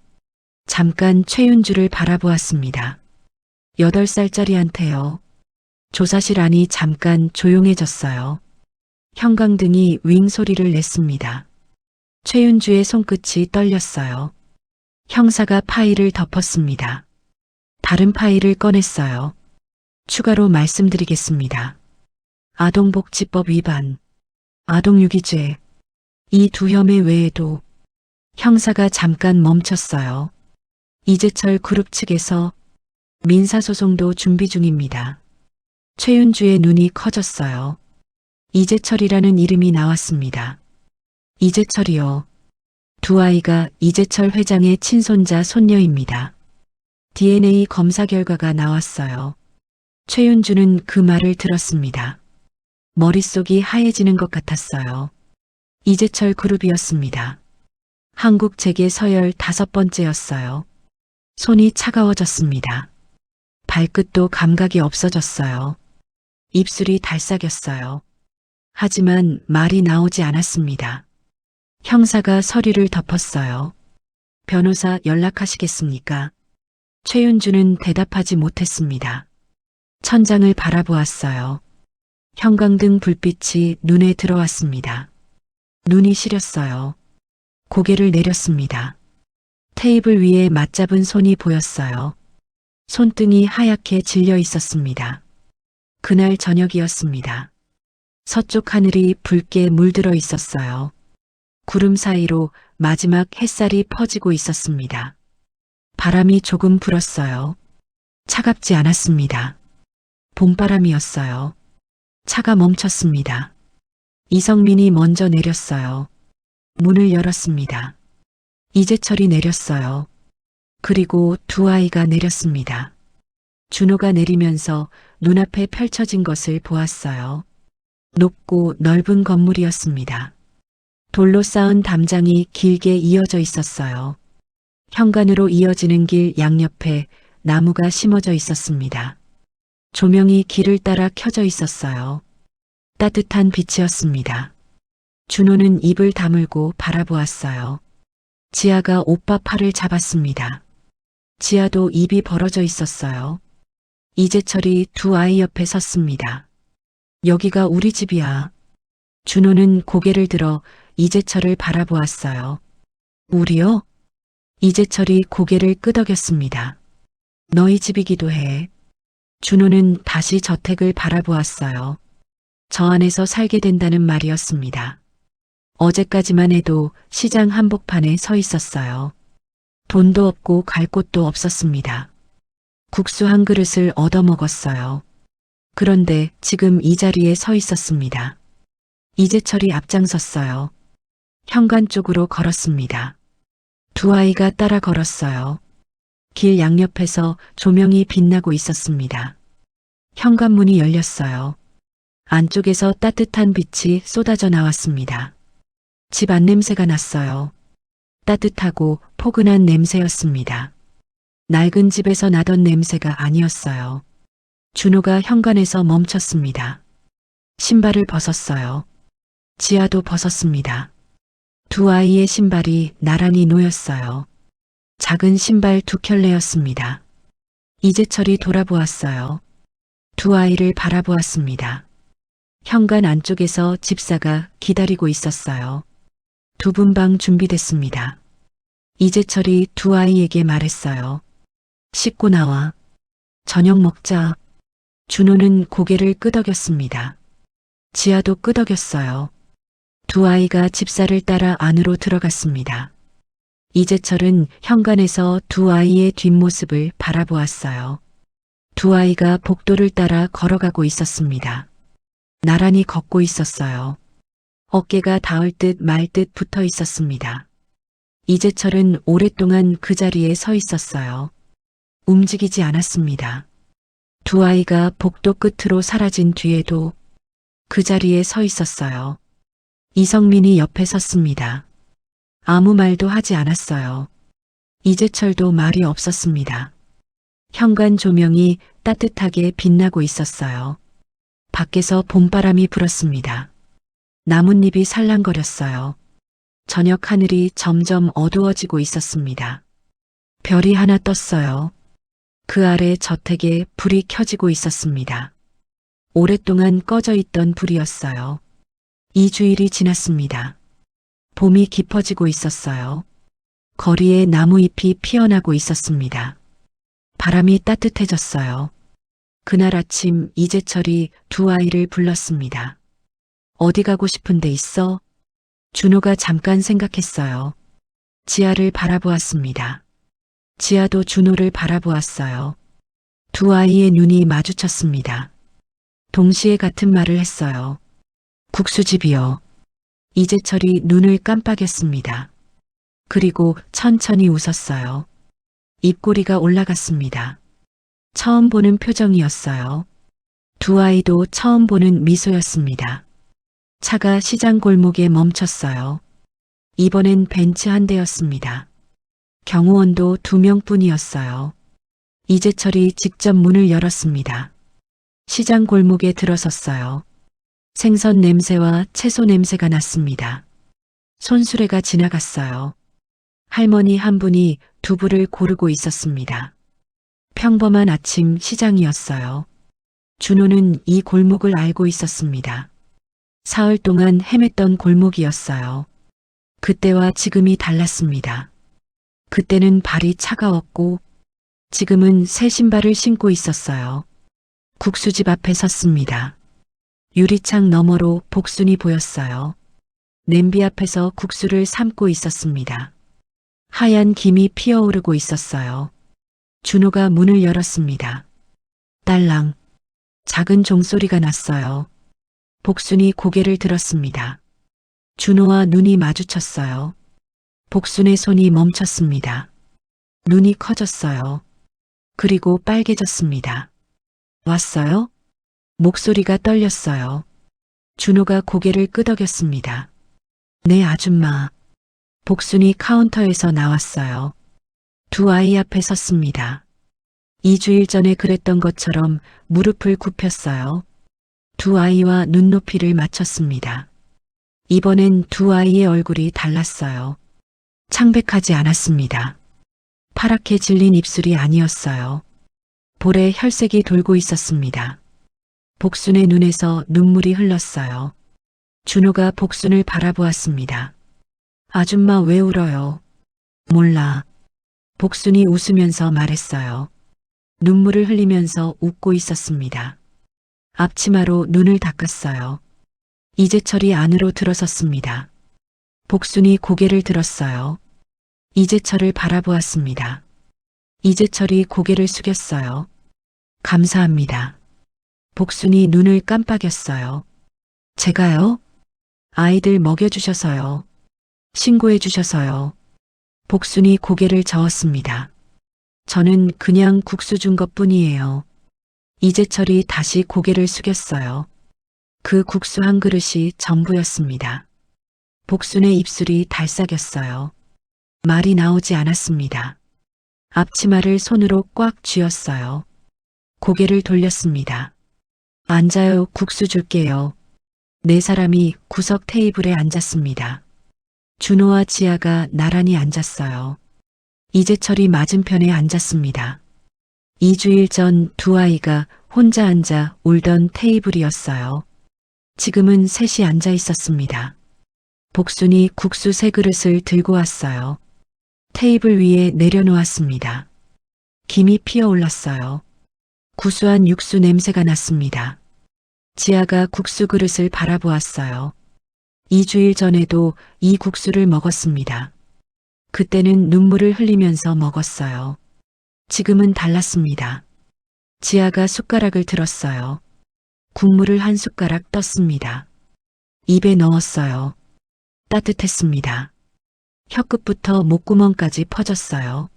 Speaker 1: 잠깐 최윤주를 바라보았습니다. 8살짜리한테요. 조사실 안이 잠깐 조용해졌어요. 형광등이 윙 소리를 냈습니다. 최윤주의 손끝이 떨렸어요. 형사가 파일을 덮었습니다. 다른 파일을 꺼냈어요. 추가로 말씀드리겠습니다. 아동복지법 위반, 아동유기죄, 이 두 혐의 외에도 형사가 잠깐 멈췄어요. 이재철 그룹 측에서 민사소송도 준비 중입니다. 최윤주의 눈이 커졌어요. 이재철이라는 이름이 나왔습니다. 이재철이요. 두 아이가 이재철 회장의 친손자 손녀입니다. DNA 검사 결과가 나왔어요. 최윤주는 그 말을 들었습니다. 머릿속이 하얘지는 것 같았어요. 이재철 그룹이었습니다. 한국 재계 서열 5번째였어요. 손이 차가워졌습니다. 발끝도 감각이 없어졌어요. 입술이 달싹였어요. 하지만 말이 나오지 않았습니다. 형사가 서류를 덮었어요. 변호사 연락하시겠습니까? 최윤주는 대답하지 못했습니다. 천장을 바라보았어요. 형광등 불빛이 눈에 들어왔습니다. 눈이 시렸어요. 고개를 내렸습니다. 테이블 위에 맞잡은 손이 보였어요. 손등이 하얗게 질려 있었습니다. 그날 저녁이었습니다. 서쪽 하늘이 붉게 물들어 있었어요. 구름 사이로 마지막 햇살이 퍼지고 있었습니다. 바람이 조금 불었어요. 차갑지 않았습니다. 봄바람이었어요. 차가 멈췄습니다. 이성민이 먼저 내렸어요. 문을 열었습니다. 이재철이 내렸어요. 그리고 두 아이가 내렸습니다. 준호가 내리면서 눈앞에 펼쳐진 것을 보았어요. 높고 넓은 건물이었습니다. 돌로 쌓은 담장이 길게 이어져 있었어요. 현관으로 이어지는 길 양옆에 나무가 심어져 있었습니다. 조명이 길을 따라 켜져 있었어요. 따뜻한 빛이었습니다. 준호는 입을 다물고 바라보았어요. 지아가 오빠 팔을 잡았습니다. 지아도 입이 벌어져 있었어요. 이재철이 두 아이 옆에 섰습니다. 여기가 우리 집이야. 준호는 고개를 들어 이재철을 바라보았어요. 우리요? 이재철이 고개를 끄덕였습니다. 너희 집이기도 해. 준호는 다시 저택을 바라보았어요. 저 안에서 살게 된다는 말이었습니다. 어제까지만 해도 시장 한복판에 서 있었어요. 돈도 없고 갈 곳도 없었습니다. 국수 한 그릇을 얻어먹었어요. 그런데 지금 이 자리에 서 있었습니다. 이재철이 앞장섰어요. 현관 쪽으로 걸었습니다. 두 아이가 따라 걸었어요. 길 양옆에서 조명이 빛나고 있었습니다. 현관문이 열렸어요. 안쪽에서 따뜻한 빛이 쏟아져 나왔습니다. 집 안 냄새가 났어요. 따뜻하고 포근한 냄새였습니다. 낡은 집에서 나던 냄새가 아니었어요. 준호가 현관에서 멈췄습니다. 신발을 벗었어요. 지아도 벗었습니다. 두 아이의 신발이 나란히 놓였어요. 작은 신발 두 켤레였습니다. 이재철이 돌아보았어요. 두 아이를 바라보았습니다. 현관 안쪽에서 집사가 기다리고 있었어요. 두 분방 준비됐습니다. 이재철이 두 아이에게 말했어요. 씻고 나와. 저녁 먹자. 준호는 고개를 끄덕였습니다. 지아도 끄덕였어요. 두 아이가 집사를 따라 안으로 들어갔습니다. 이재철은 현관에서 두 아이의 뒷모습을 바라보았어요. 두 아이가 복도를 따라 걸어가고 있었습니다. 나란히 걷고 있었어요. 어깨가 닿을 듯 말 듯 붙어 있었습니다. 이재철은 오랫동안 그 자리에 서 있었어요. 움직이지 않았습니다. 두 아이가 복도 끝으로 사라진 뒤에도 그 자리에 서 있었어요. 이성민이 옆에 섰습니다. 아무 말도 하지 않았어요. 이재철도 말이 없었습니다. 현관 조명이 따뜻하게 빛나고 있었어요. 밖에서 봄바람이 불었습니다. 나뭇잎이 살랑거렸어요. 저녁 하늘이 점점 어두워지고 있었습니다. 별이 하나 떴어요. 그 아래 저택에 불이 켜지고 있었습니다. 오랫동안 꺼져 있던 불이었어요. 2주일이 지났습니다. 봄이 깊어지고 있었어요. 거리에 나무잎이 피어나고 있었습니다. 바람이 따뜻해졌어요. 그날 아침 이재철이 두 아이를 불렀습니다. 어디 가고 싶은 데 있어? 준호가 잠깐 생각했어요. 지아를 바라보았습니다. 지아도 준호를 바라보았어요. 두 아이의 눈이 마주쳤습니다. 동시에 같은 말을 했어요. 국수집이요. 이재철이 눈을 깜빡였습니다. 그리고 천천히 웃었어요. 입꼬리가 올라갔습니다. 처음 보는 표정이었어요. 두 아이도 처음 보는 미소였습니다. 차가 시장 골목에 멈췄어요. 이번엔 벤츠 한 대였습니다. 경호원도 2명뿐이었어요. 이재철이 직접 문을 열었습니다. 시장 골목에 들어섰어요. 생선 냄새와 채소 냄새가 났습니다. 손수레가 지나갔어요. 할머니 한 분이 두부를 고르고 있었습니다. 평범한 아침 시장이었어요. 준호는 이 골목을 알고 있었습니다. 사흘 동안 헤맸던 골목이었어요. 그때와 지금이 달랐습니다. 그때는 발이 차가웠고 지금은 새 신발을 신고 있었어요. 국수집 앞에 섰습니다. 유리창 너머로 복순이 보였어요. 냄비 앞에서 국수를 삶고 있었습니다. 하얀 김이 피어오르고 있었어요. 준호가 문을 열었습니다. 딸랑. 작은 종소리가 났어요. 복순이 고개를 들었습니다. 준호와 눈이 마주쳤어요. 복순의 손이 멈췄습니다. 눈이 커졌어요. 그리고 빨개졌습니다. 왔어요? 목소리가 떨렸어요. 준호가 고개를 끄덕였습니다. 네, 아줌마. 복순이 카운터에서 나왔어요. 두 아이 앞에 섰습니다. 2주일 전에 그랬던 것처럼 무릎을 굽혔어요. 두 아이와 눈높이를 맞췄습니다. 이번엔 두 아이의 얼굴이 달랐어요. 창백하지 않았습니다. 파랗게 질린 입술이 아니었어요. 볼에 혈색이 돌고 있었습니다. 복순의 눈에서 눈물이 흘렀어요. 준호가 복순을 바라보았습니다. 아줌마 왜 울어요? 몰라. 복순이 웃으면서 말했어요. 눈물을 흘리면서 웃고 있었습니다. 앞치마로 눈을 닦았어요. 이재철이 안으로 들어섰습니다. 복순이 고개를 들었어요. 이재철을 바라보았습니다. 이재철이 고개를 숙였어요. 감사합니다. 복순이 눈을 깜빡였어요. 제가요? 아이들 먹여주셔서요. 신고해주셔서요. 복순이 고개를 저었습니다. 저는 그냥 국수 준 것뿐이에요. 이재철이 다시 고개를 숙였어요. 그 국수 한 그릇이 전부였습니다. 복순의 입술이 달싹였어요. 말이 나오지 않았습니다. 앞치마를 손으로 꽉 쥐었어요. 고개를 돌렸습니다. 앉아요, 국수 줄게요. 네 사람이 구석 테이블에 앉았습니다. 준호와 지아가 나란히 앉았어요. 이재철이 맞은편에 앉았습니다. 2주일 전 두 아이가 혼자 앉아 울던 테이블이었어요. 지금은 셋이 앉아 있었습니다. 복순이 국수 세 그릇을 들고 왔어요. 테이블 위에 내려놓았습니다. 김이 피어올랐어요. 구수한 육수 냄새가 났습니다. 지아가 국수 그릇을 바라보았어요. 2주일 전에도 이 국수를 먹었습니다. 그때는 눈물을 흘리면서 먹었어요. 지금은 달랐습니다. 지아가 숟가락을 들었어요. 국물을 한 숟가락 떴습니다. 입에 넣었어요. 따뜻했습니다. 혀끝부터 목구멍까지 퍼졌어요.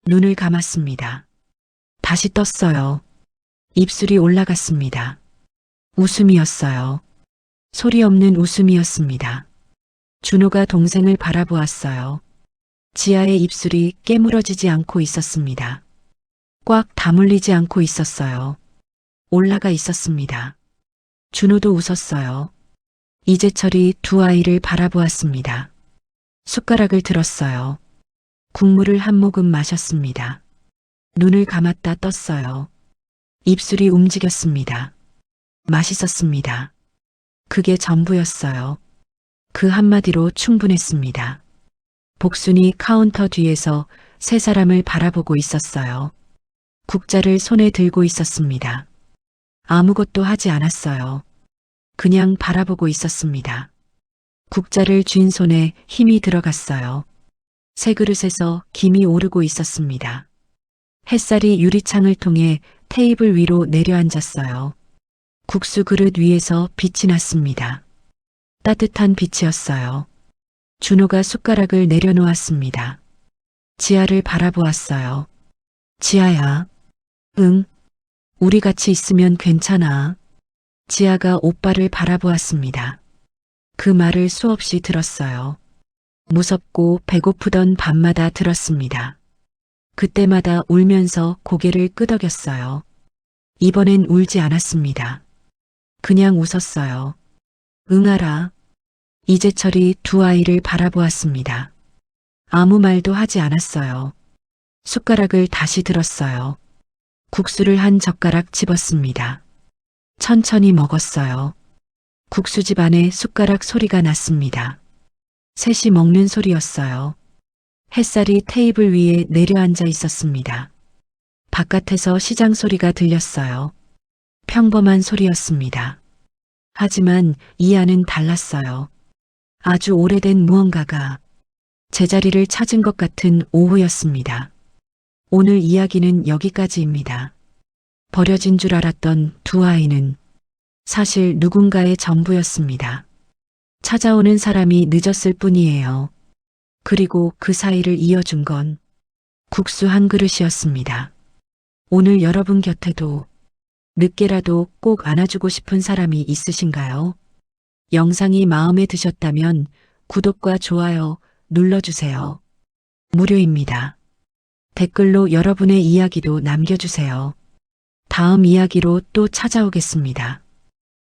Speaker 1: 눈을 감았습니다. 다시 떴어요. 입술이 올라갔습니다. 웃음이었어요. 소리 없는 웃음이었습니다. 준호가 동생을 바라보았어요. 지아의 입술이 깨물어지지 않고 있었습니다. 꽉 다물리지 않고 있었어요. 올라가 있었습니다. 준호도 웃었어요. 이재철이 두 아이를 바라보았습니다. 숟가락을 들었어요. 국물을 한 모금 마셨습니다. 눈을 감았다 떴어요. 입술이 움직였습니다. 맛있었습니다. 그게 전부였어요. 그 한마디로 충분했습니다. 복순이 카운터 뒤에서 세 사람을 바라보고 있었어요. 국자를 손에 들고 있었습니다. 아무것도 하지 않았어요. 그냥 바라보고 있었습니다. 국자를 쥔 손에 힘이 들어갔어요. 새 그릇에서 김이 오르고 있었습니다. 햇살이 유리창을 통해 테이블 위로 내려앉았어요. 국수 그릇 위에서 빛이 났습니다. 따뜻한 빛이었어요. 준호가 숟가락을 내려놓았습니다. 지아를 바라보았어요. 지아야. 응. 우리 같이 있으면 괜찮아. 지아가 오빠를 바라보았습니다. 그 말을 수없이 들었어요. 무섭고 배고프던 밤마다 들었습니다. 그때마다 울면서 고개를 끄덕였어요. 이번엔 울지 않았습니다. 그냥 웃었어요. 응아라. 이재철이 두 아이를 바라보았습니다. 아무 말도 하지 않았어요. 숟가락을 다시 들었어요. 국수를 한 젓가락 집었습니다. 천천히 먹었어요. 국수집 안에 숟가락 소리가 났습니다. 셋이 먹는 소리였어요. 햇살이 테이블 위에 내려앉아 있었습니다. 바깥에서 시장 소리가 들렸어요. 평범한 소리였습니다. 하지만 이 안은 달랐어요. 아주 오래된 무언가가 제자리를 찾은 것 같은 오후였습니다. 오늘 이야기는 여기까지입니다. 버려진 줄 알았던 두 아이는 사실 누군가의 전부였습니다. 찾아오는 사람이 늦었을 뿐이에요. 그리고 그 사이를 이어준 건 국수 한 그릇이었습니다. 오늘 여러분 곁에도 늦게라도 꼭 안아주고 싶은 사람이 있으신가요? 영상이 마음에 드셨다면 구독과 좋아요 눌러주세요. 무료입니다. 댓글로 여러분의 이야기도 남겨주세요. 다음 이야기로 또 찾아오겠습니다.